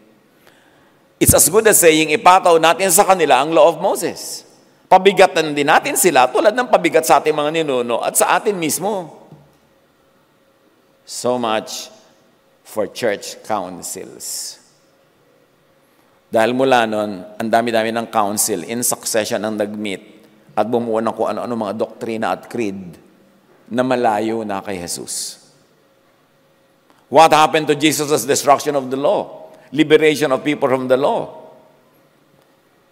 It's as good as saying, ipataw natin sa kanila ang law of Moses. Pabigatan din natin sila tulad ng pabigat sa ating mga ninuno at sa atin mismo. So much for church councils. Dahil mula nun, ang dami-dami ng council in succession ang nag-meet at bumuo ng kung ano-ano mga doktrina at creed na malayo na kay Jesus. What happened to Jesus' destruction of the law? Liberation of people from the law.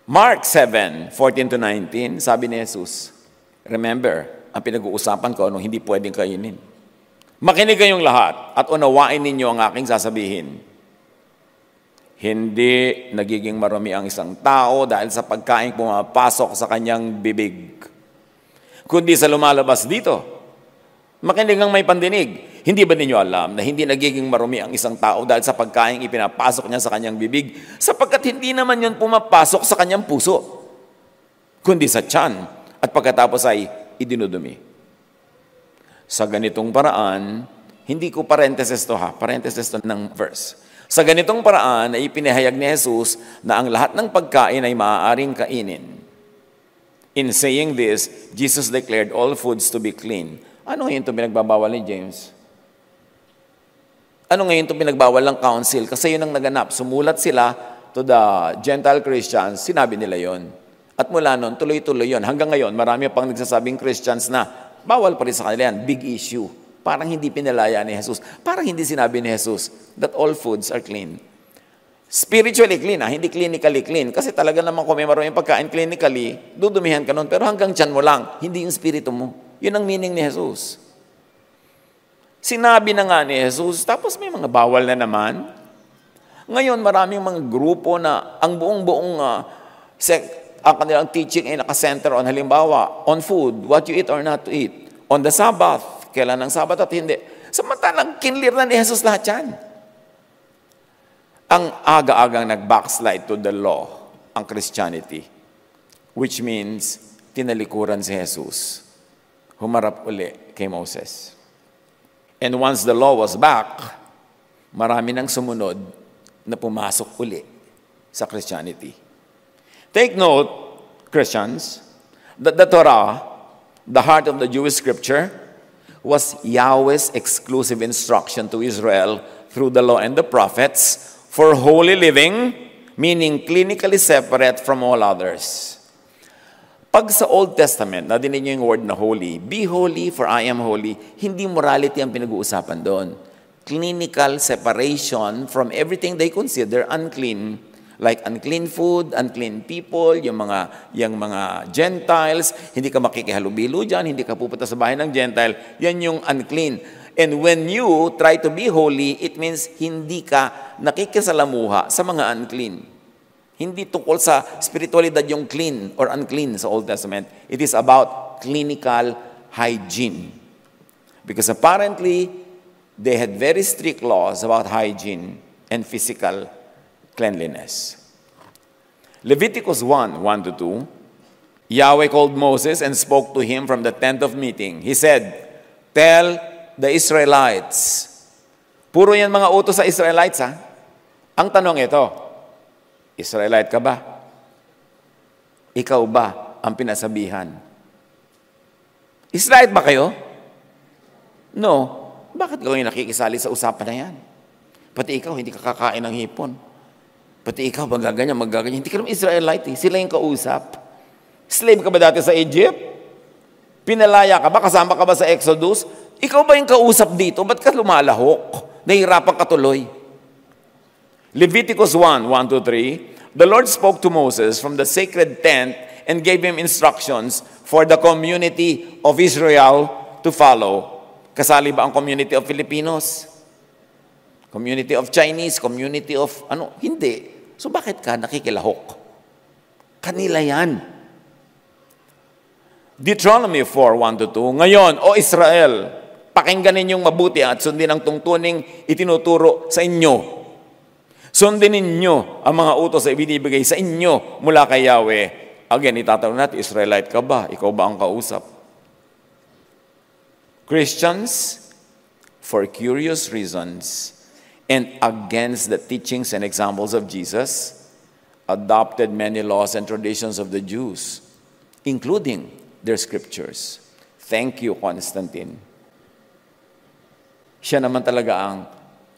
Mark 7:14-19, sabi ni Jesus, remember, ang pinag-uusapan ko, anong hindi pwedeng kainin. Makinig kayong lahat at unawain ninyo ang aking sasabihin. Hindi nagiging marumi ang isang tao dahil sa pagkain pumapasok sa kanyang bibig, kundi sa lumalabas dito. Makinig ang may pandinig. Hindi ba ninyo alam na hindi nagiging marumi ang isang tao dahil sa pagkain ipinapasok niya sa kanyang bibig, sapagkat hindi naman yun pumapasok sa kanyang puso, kundi sa tiyan, at pagkatapos ay idinudumi. Sa ganitong paraan, hindi ko parenthesis to ng verse. Sa ganitong paraan ay ipinahayag ni Jesus na ang lahat ng pagkain ay maaaring kainin. In saying this, Jesus declared all foods to be clean. Ano ngayon itong pinagbabawal ni James? Ano ngayon itong pinagbawal ng council? Kasi yun ang naganap. Sumulat sila to the Gentile Christians, sinabi nila yon. At mula nun, tuloy-tuloy yon. Hanggang ngayon, marami pang nagsasabing Christians na bawal pa rin sa kanila yan. Big issue. Parang hindi pinalaya ni Jesus. Parang hindi sinabi ni Jesus that all foods are clean. Spiritually clean, hindi clinically clean. Kasi talaga naman kung may maraming pagkain clinically, dudumihan ka nun. Pero hanggang tiyan mo lang, hindi yung spirito mo. Yun ang meaning ni Jesus. Sinabi na nga ni Jesus, tapos may mga bawal na naman. Ngayon, maraming mga grupo na ang buong ang kanilang teaching ay nakasenter on, halimbawa, on food, what you eat or not to eat. On the Sabbath, kailan ang Sabbath at hindi. Samantalang kinlir na ni Jesus lahat yan. Ang aga-agang nag-backslide to the law, ang Christianity, which means tinalikuran si Jesus. Humarap uli kay Moses. And once the law was back, marami nang sumunod na pumasok uli sa Christianity. Take note, Christians, that the Torah, the heart of the Jewish scripture, was Yahweh's exclusive instruction to Israel through the law and the prophets for holy living, meaning clinically separate from all others. Pag sa Old Testament, nadinig niyo yung word na holy, be holy for I am holy, hindi morality ang pinag-uusapan doon. Clinical separation from everything they consider unclean, like unclean food, unclean people, yung mga Gentiles, hindi ka makikihalubilo dyan, hindi ka pupunta sa bahay ng Gentile, yan yung unclean. And when you try to be holy, it means hindi ka nakikisalamuha sa mga unclean. Hindi tungkol sa spiritualidad yung clean or unclean sa Old Testament. It is about clinical hygiene. Because apparently, they had very strict laws about hygiene and physical cleanliness. Leviticus 1:1-2, Yahweh called Moses and spoke to him from the tent of meeting. He said, tell the Israelites. Puro yan mga utos sa Israelites, ha? Ang tanong ito, Israelite ka ba? Ikaw ba ang pinasabihan? Israelite ba kayo? No. Bakit kayo nakikisali sa usapan na yan? Pati ikaw, hindi ka kakain ng hipon. Pati ikaw, magaganyan. Hindi ka naman Israelite. Sila yung kausap. Slave ka ba dati sa Egypt? Pinalaya ka ba? Kasama ka ba sa Exodus? Ikaw ba yung kausap dito? Ba't ka lumalahok? Nahihirapan ka tuloy. Leviticus 1:1-3, the Lord spoke to Moses from the sacred tent and gave him instructions for the community of Israel to follow. Kasali ba ang community of Filipinos? Community of Chinese? Community of Hindi. So bakit ka nakikilahok? Kanila yan. Deuteronomy 4:1-2, ngayon, O Israel, pakinggan ninyong mabuti at sundin ang tungtuning itinuturo sa inyo. Sundin ninyo ang mga utos na ibinibigay sa inyo mula kay Yahweh. Again, itatanong natin, Israelite ka ba? Ikaw ba ang kausap? Christians, for curious reasons and against the teachings and examples of Jesus, adopted many laws and traditions of the Jews, including their scriptures. Thank you, Constantine. Siya naman talaga ang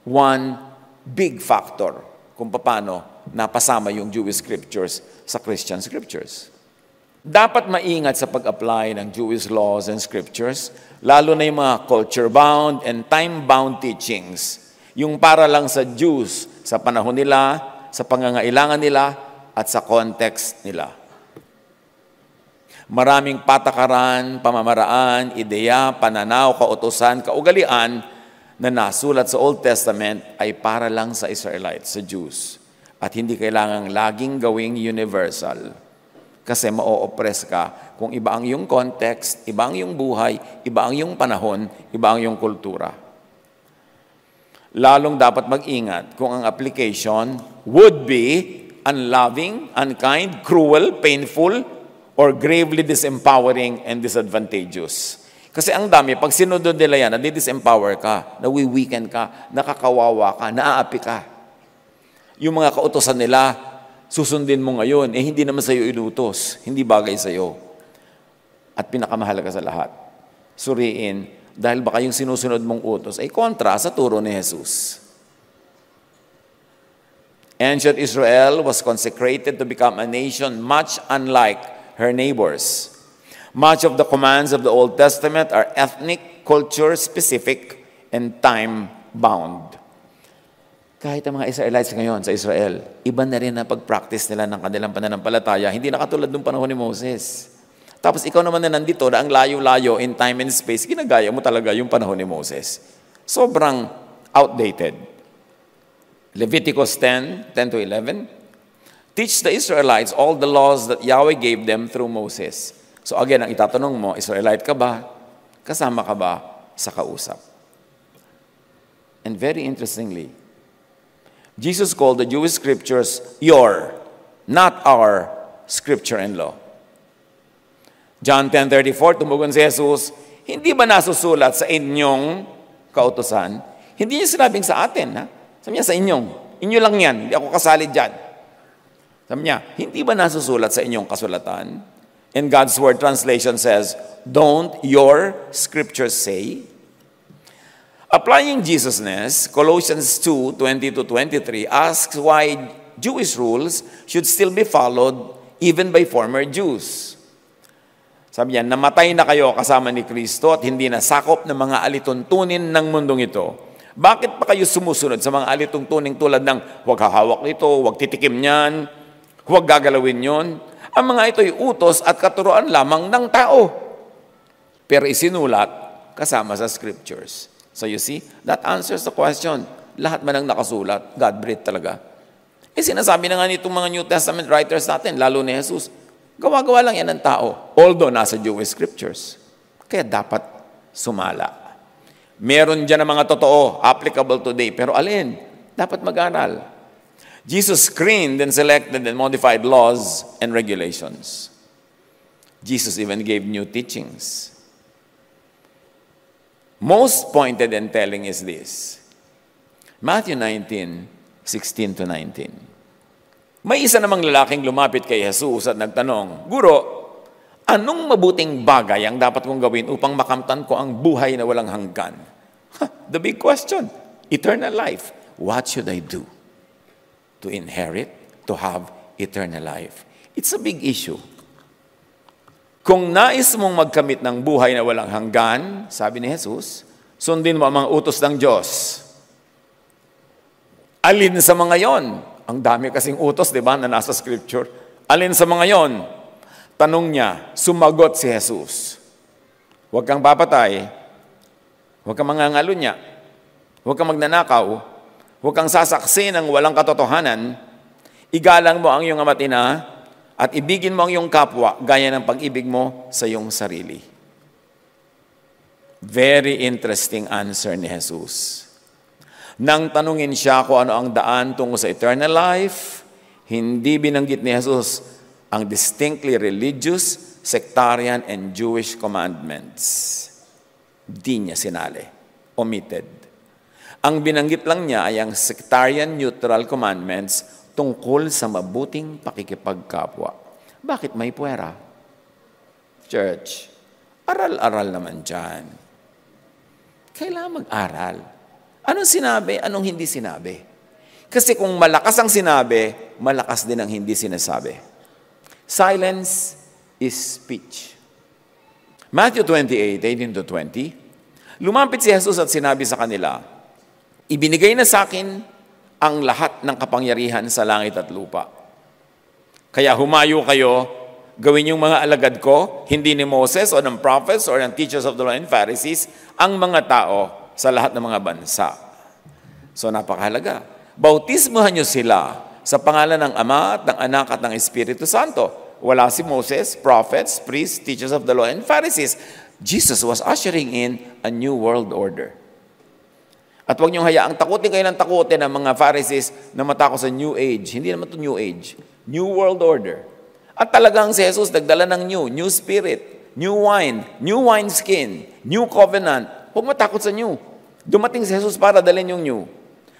one big factor kung paano napasama yung Jewish scriptures sa Christian scriptures. Dapat maingat sa pag-apply ng Jewish laws and scriptures, lalo na yung mga culture-bound and time-bound teachings, yung para lang sa Jews, sa panahon nila, sa pangangailangan nila, at sa context nila. Maraming patakaran, pamamaraan, ideya, pananaw, kautusan, kaugalian na nasulat sa Old Testament ay para lang sa Israelites, sa Jews. At hindi kailangang laging gawing universal. Kasi ma-oppress ka kung iba ang iyong context, iba ang iyong buhay, iba ang iyong panahon, iba ang iyong kultura. Lalong dapat mag-ingat kung ang application would be unloving, unkind, cruel, painful, or gravely disempowering and disadvantageous. Kasi ang dami, pag sinunod nila yan, nadi-disempower ka, nawi-weaken ka, nakakawawa ka, naaapi ka. Yung mga kautosan nila, susundin mo ngayon, hindi naman sa'yo inutos, hindi bagay sa'yo. At pinakamahalaga sa lahat, suriin, dahil baka yung sinusunod mong utos ay kontra sa turo ni Jesus. Ancient Israel was consecrated to become a nation much unlike her neighbors. Much of the commands of the Old Testament are ethnic, culture-specific, and time-bound. Kahit ang mga Israelites ngayon sa Israel, iba na rin na pag-practice nila ng kanilang pananampalataya. Hindi na katulad nung panahon ni Moses. Tapos ikaw naman na nandito na ang layo-layo in time and space, ginagaya mo talaga yung panahon ni Moses. Sobrang outdated. Leviticus 10:10-11. Teach the Israelites all the laws that Yahweh gave them through Moses. So again, ang itatanong mo, Israelite ka ba? Kasama ka ba sa kausap? And very interestingly, Jesus called the Jewish scriptures your, not our, scripture and law. John 10:34, tumugon si Jesus, hindi ba nasusulat sa inyong kautusan? Hindi niya sinabing sa atin, ha? Sabi niya sa inyong. Inyo lang yan, hindi ako kasali dyan. Sabi niya, hindi ba nasusulat sa inyong kasulatan? And God's Word translation says, don't your scriptures say? Applying Jesusness, Colossians 2:20-23 asks why Jewish rules should still be followed even by former Jews. Sabi niya, namatay na kayo kasama ni Kristo at hindi na sakop ng mga alituntunin ng mundong ito. Bakit pa kayo sumusunod sa mga alituntuning tulad ng huwag hahawak nito, huwag titikim niyan, huwag gagalawin yon? Ang mga ito'y utos at katuruan lamang ng tao. Pero isinulat kasama sa scriptures. So you see, that answers the question. Lahat man ang nakasulat, God-breathed talaga. Sinasabi na nga nitong mga New Testament writers natin, lalo ni Jesus, gawa-gawa lang yan ng tao. Although nasa Jewish scriptures. Kaya dapat sumala. Meron dyan ang mga totoo, applicable today. Pero alin? Dapat mag-aral. Jesus screened and selected and modified laws and regulations. Jesus even gave new teachings. Most pointed and telling is this. Matthew 19:16-19. May isa namang lalaking lumapit kay Jesus at nagtanong, Guro, anong mabuting bagay ang dapat kong gawin upang makamtan ko ang buhay na walang hanggan? The big question, eternal life. What should I do to inherit, to have eternal life? It's a big issue. Kung nais mong magkamit ng buhay na walang hanggan, sabi ni Jesus, sundin mo ang mga utos ng Diyos. Alin sa mga yon? Ang dami kasing utos, di ba, na nasa scripture. Alin sa mga yon? Tanong niya, sumagot si Jesus. Huwag kang papatay, huwag kang mangangalunya, huwag kang magnanakaw, huwag kang sasaksi ng walang katotohanan, igalang mo ang iyong ama at ina, at ibigin mo ang iyong kapwa gaya ng pag-ibig mo sa iyong sarili. Very interesting answer ni Jesus. Nang tanungin siya kung ano ang daan tungo sa eternal life, hindi binanggit ni Jesus ang distinctly religious, sectarian, and Jewish commandments. Di niya sinali. Omitted. Ang binanggit lang niya ay ang sectarian neutral commandments tungkol sa mabuting pakikipagkapwa. Bakit may puwera? Church, aral-aral naman dyan. Kailangan mag-aral. Anong sinabi, anong hindi sinabi? Kasi kung malakas ang sinabi, malakas din ang hindi sinasabi. Silence is speech. Matthew 28:18-20, lumapit si Jesus at sinabi sa kanila, ibinigay na sa akin ang lahat ng kapangyarihan sa langit at lupa. Kaya humayo kayo, gawin yung mga alagad ko, hindi ni Moses o ng prophets or ng teachers of the law and Pharisees, ang mga tao sa lahat ng mga bansa. So napakahalaga. Bautismuhan nyo sila sa pangalan ng Ama at ng Anak at ng Espiritu Santo. Wala si Moses, prophets, priests, teachers of the law and Pharisees. Jesus was ushering in a new world order. At huwag niyong hayaang takutin kayo ng takutin ng mga Pharisees na matakot sa New Age. Hindi naman ito New Age. New World Order. At talagang si Jesus nagdala ng new spirit, new wine skin, new covenant. Huwag matakot sa new. Dumating si Jesus para dalhin yung new.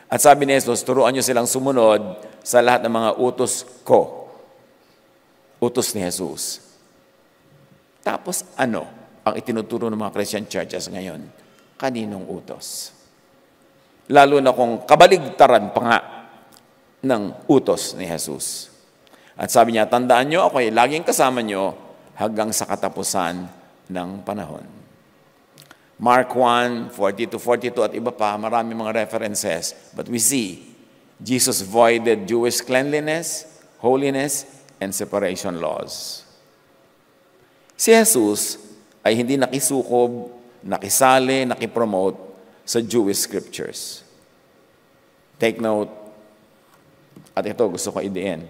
At sabi ni Jesus, turuan niyo silang sumunod sa lahat ng mga utos ko. Utos ni Jesus. Tapos ano ang itinuturo ng mga Christian churches ngayon? Kaninong utos? Lalo na kung kabaligtaran pa nga ng utos ni Jesus. At sabi niya, tandaan niyo, ako ay laging kasama niyo hanggang sa katapusan ng panahon. Mark 1:40-42 at iba pa, marami mga references. But we see, Jesus voided Jewish cleanliness, holiness, and separation laws. Si Jesus ay hindi nakisukob, nakisali, nakipromote sa Jewish scriptures. Take note, at ito gusto ko i-end.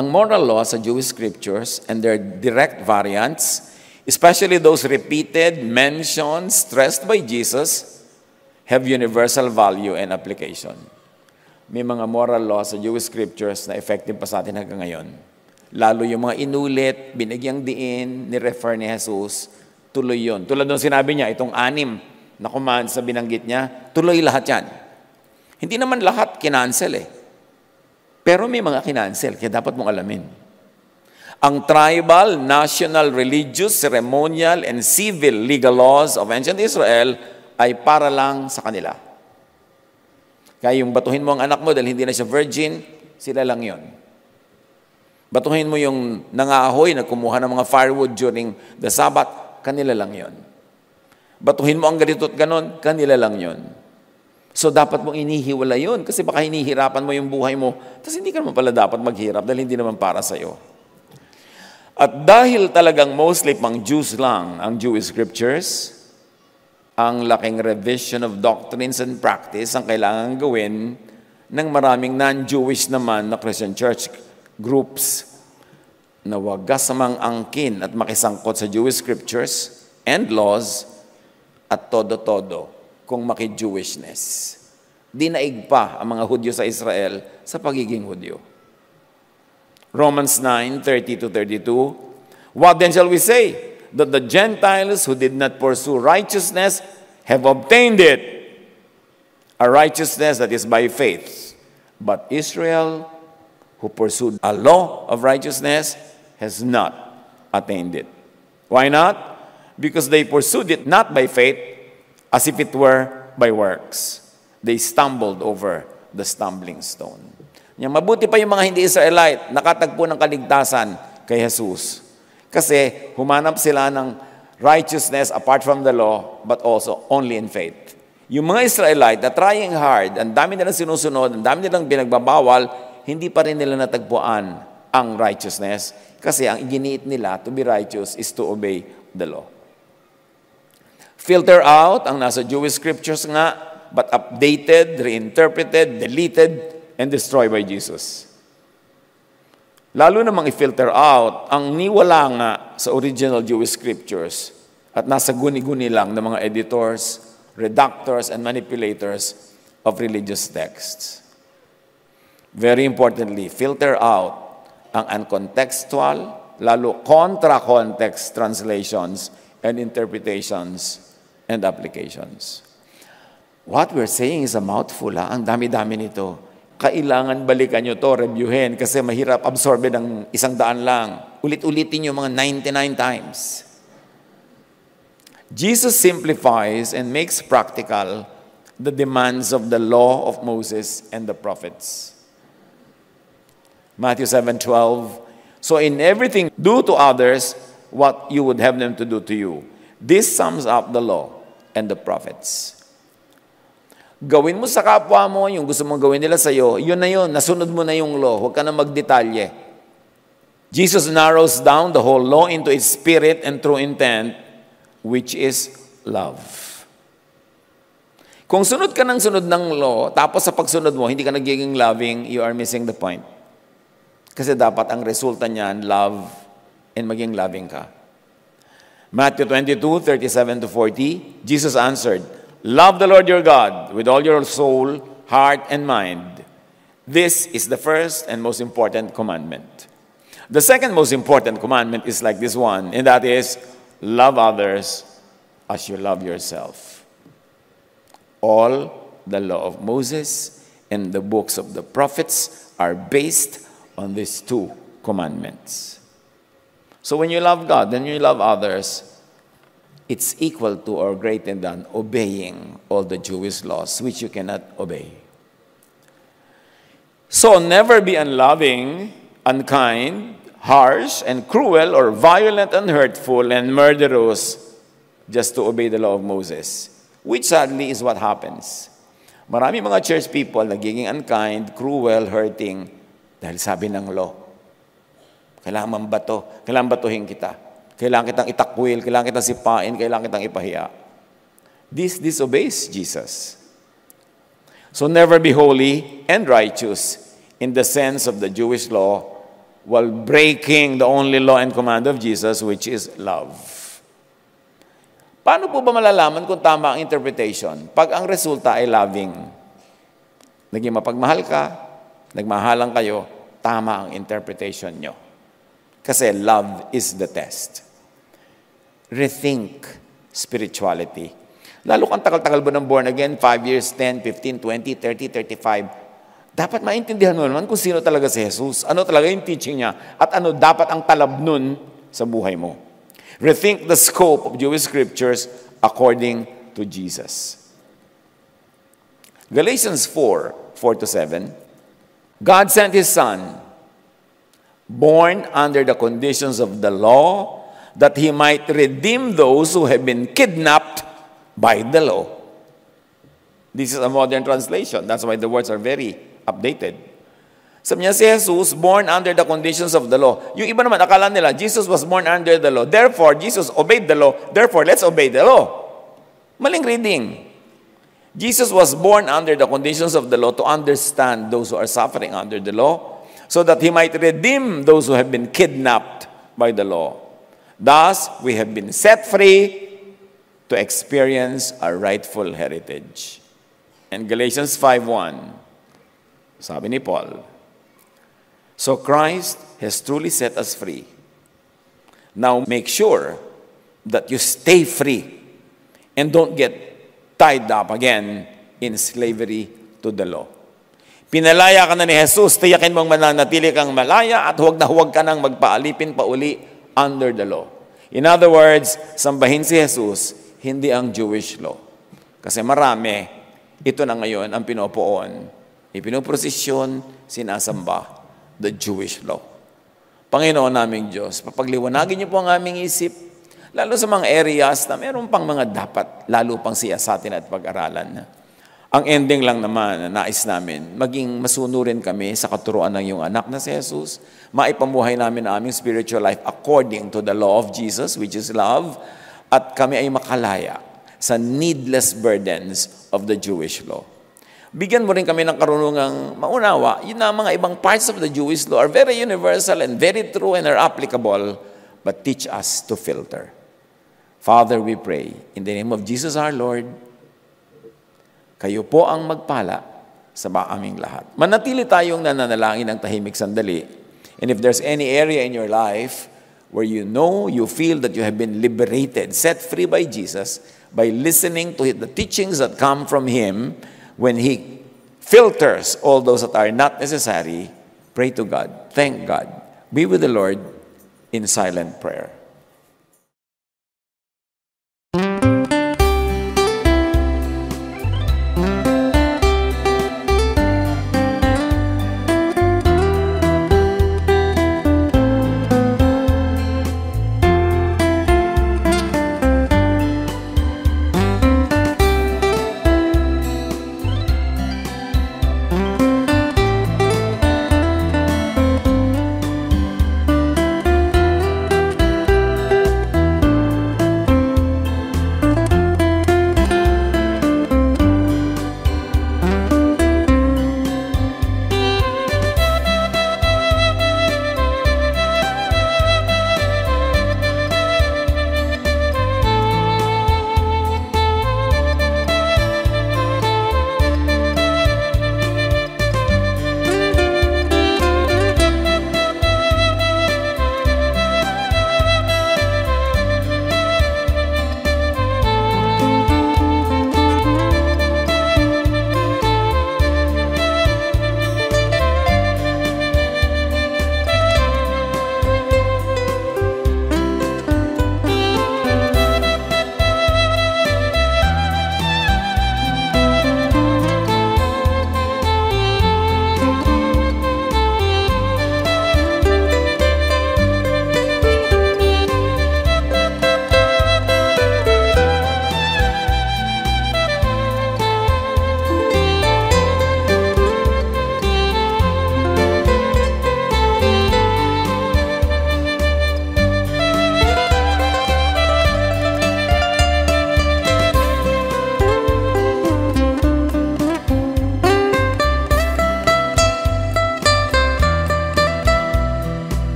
Ang moral law sa Jewish scriptures and their direct variants, especially those repeated, mentioned, stressed by Jesus, have universal value and application. May mga moral law sa Jewish scriptures na effective pa sa atin hanggang ngayon. Lalo yung mga inulit, binigyang diin, ni-refer ni Jesus, tuloy yun. Tulad nung sinabi niya, itong 6 na commands na binanggit niya, tuloy lahat yan. Hindi naman lahat kinancel Pero may mga kinancel, kaya dapat mong alamin. Ang tribal, national, religious, ceremonial, and civil legal laws of ancient Israel ay para lang sa kanila. Kaya yung batuhin mo ang anak mo dahil hindi na siya virgin, sila lang yon. Batuhin mo yung nangahoy na kumuha ng mga firewood during the Sabbath, kanila lang yon. Batuhin mo ang ganito at ganon, kanila lang yon. So dapat mong inihiwala yun kasi baka hinihirapan mo yung buhay mo tapos hindi ka naman pala dapat maghirap dahil hindi naman para sa'yo. At dahil talagang mostly pang Jews lang ang Jewish scriptures, ang laking revision of doctrines and practice ang kailangan gawin ng maraming non-Jewish naman na Christian church groups na wagas samang angkin at makisangkot sa Jewish scriptures and laws at todo-todo kung maki-Jewishness. Dinaig pa ang mga Hudyo sa Israel sa pagiging Hudyo. Romans 9:30-32, what then shall we say? That the Gentiles who did not pursue righteousness have obtained it, a righteousness that is by faith. But Israel, who pursued a law of righteousness, has not attained it. Why not? Because they pursued it not by faith, as if it were by works. They stumbled over the stumbling stone. Mabuti pa yung mga hindi Israelite, nakatagpo ng kaligtasan kay Jesus. Kasi humanap sila ng righteousness apart from the law, but also only in faith. Yung mga Israelite na trying hard, ang dami nilang sinusunod, ang dami nilang binagbabawal, hindi pa rin nila natagpuan ang righteousness. Kasi ang iginiit nila to be righteous is to obey the law. Filter out ang nasa Jewish scriptures nga, but updated, reinterpreted, deleted, and destroyed by Jesus. Lalo namang i-filter out ang niwala nga sa original Jewish scriptures at nasa guni-guni lang ng mga editors, redactors, and manipulators of religious texts. Very importantly, filter out ang uncontextual, lalo contra-context translations and interpretations and applications. What we're saying is a mouthful. Ang dami-dami nito. Kailangan balikan nyo to, reviewin, kasi mahirap absorbe ng 100 lang. Ulit-ulitin nyo mga 99 times. Jesus simplifies and makes practical the demands of the law of Moses and the prophets. Matthew 7:12, so in everything, do to others what you would have them to do to you. This sums up the law and the prophets. Gawin mo sa kapwa mo yung gusto mong gawin nila sa'yo, yun na yun, nasunod mo na yung law, huwag ka na magdetalye. Jesus narrows down the whole law into its spirit and true intent, which is love. Kung sunod ka ng sunod ng law, tapos sa pagsunod mo, hindi ka nagiging loving, you are missing the point. Kasi dapat ang resulta niyan, love, and maging loving ka. Matthew 22:37-40, Jesus answered, love the Lord your God with all your soul, heart, and mind. This is the first and most important commandment. The second most important commandment is like this one, and that is, love others as you love yourself. All the law of Moses and the books of the prophets are based on these two commandments. So when you love God, then you love others, it's equal to or greater than obeying all the Jewish laws, which you cannot obey. So never be unloving, unkind, harsh, and cruel, or violent and hurtful and murderous just to obey the law of Moses, which sadly is what happens. Marami mga church people nagiging unkind, cruel, hurting dahil sabi ng law. Kailangan mambato, kailangan batuhin kita. Kailangan kitang itakwil, kailangan kitang sipain, kailangan kitang ipahiya. This disobeys Jesus. So never be holy and righteous in the sense of the Jewish law, while breaking the only law and command of Jesus, which is love. Paano po ba malalaman kung tama ang interpretation? Pag ang resulta ay loving. Naging mapagmahal ka, nagmahalan kayo, tama ang interpretation nyo. Kasi love is the test. Rethink spirituality. Lalo kang tagal-tagal ba ng born again, 5 years, 10, 15, 20, 30, 35, dapat maintindihan mo naman kung sino talaga si Jesus, ano talaga yung teaching niya, at ano dapat ang talab nun sa buhay mo. Rethink the scope of Jewish scriptures according to Jesus. Galatians 4:4-7, God sent His Son, born under the conditions of the law, that He might redeem those who have been kidnapped by the law. This is a modern translation. That's why the words are very updated. Sabi niya, si Jesus, born under the conditions of the law. Yung iba naman, akala nila, Jesus was born under the law. Therefore, Jesus obeyed the law. Therefore, let's obey the law. Maling reading. Jesus was born under the conditions of the law to understand those who are suffering under the law, so that He might redeem those who have been kidnapped by the law. Thus, we have been set free to experience our rightful heritage. And Galatians 5:1, sabi ni Paul, so Christ has truly set us free. Now make sure that you stay free and don't get tied up again in slavery to the law. Pinalaya ka na ni Jesus, tiyakin mong mananatili kang malaya at huwag na huwag ka nang magpaalipin pa uli under the law. In other words, sambahin si Jesus, hindi ang Jewish law. Kasi marami, ito na ngayon ang pinopoon. Ipinoprosesyon, sinasamba, the Jewish law. Panginoon naming Diyos, papagliwanagin niyo po ang aming isip, lalo sa mga areas na meron pang mga dapat, lalo pang siyasatin at pag-aralan. Ang ending lang naman, nais namin, maging masunurin kami sa katuruan ng iyong anak na si Jesus, maipamuhay namin ang aming spiritual life according to the law of Jesus, which is love, at kami ay makalaya sa needless burdens of the Jewish law. Bigyan mo rin kami ng karunungang maunawa, yun na mga ibang parts of the Jewish law are very universal and very true and are applicable, but teach us to filter. Father, we pray, in the name of Jesus our Lord, kayo po ang magpala sa aming lahat. Manatili tayong nananalangin ng tahimik sandali. And if there's any area in your life where you know, you feel that you have been liberated, set free by Jesus, by listening to the teachings that come from Him, when He filters all those that are not necessary, pray to God, thank God, be with the Lord in silent prayer.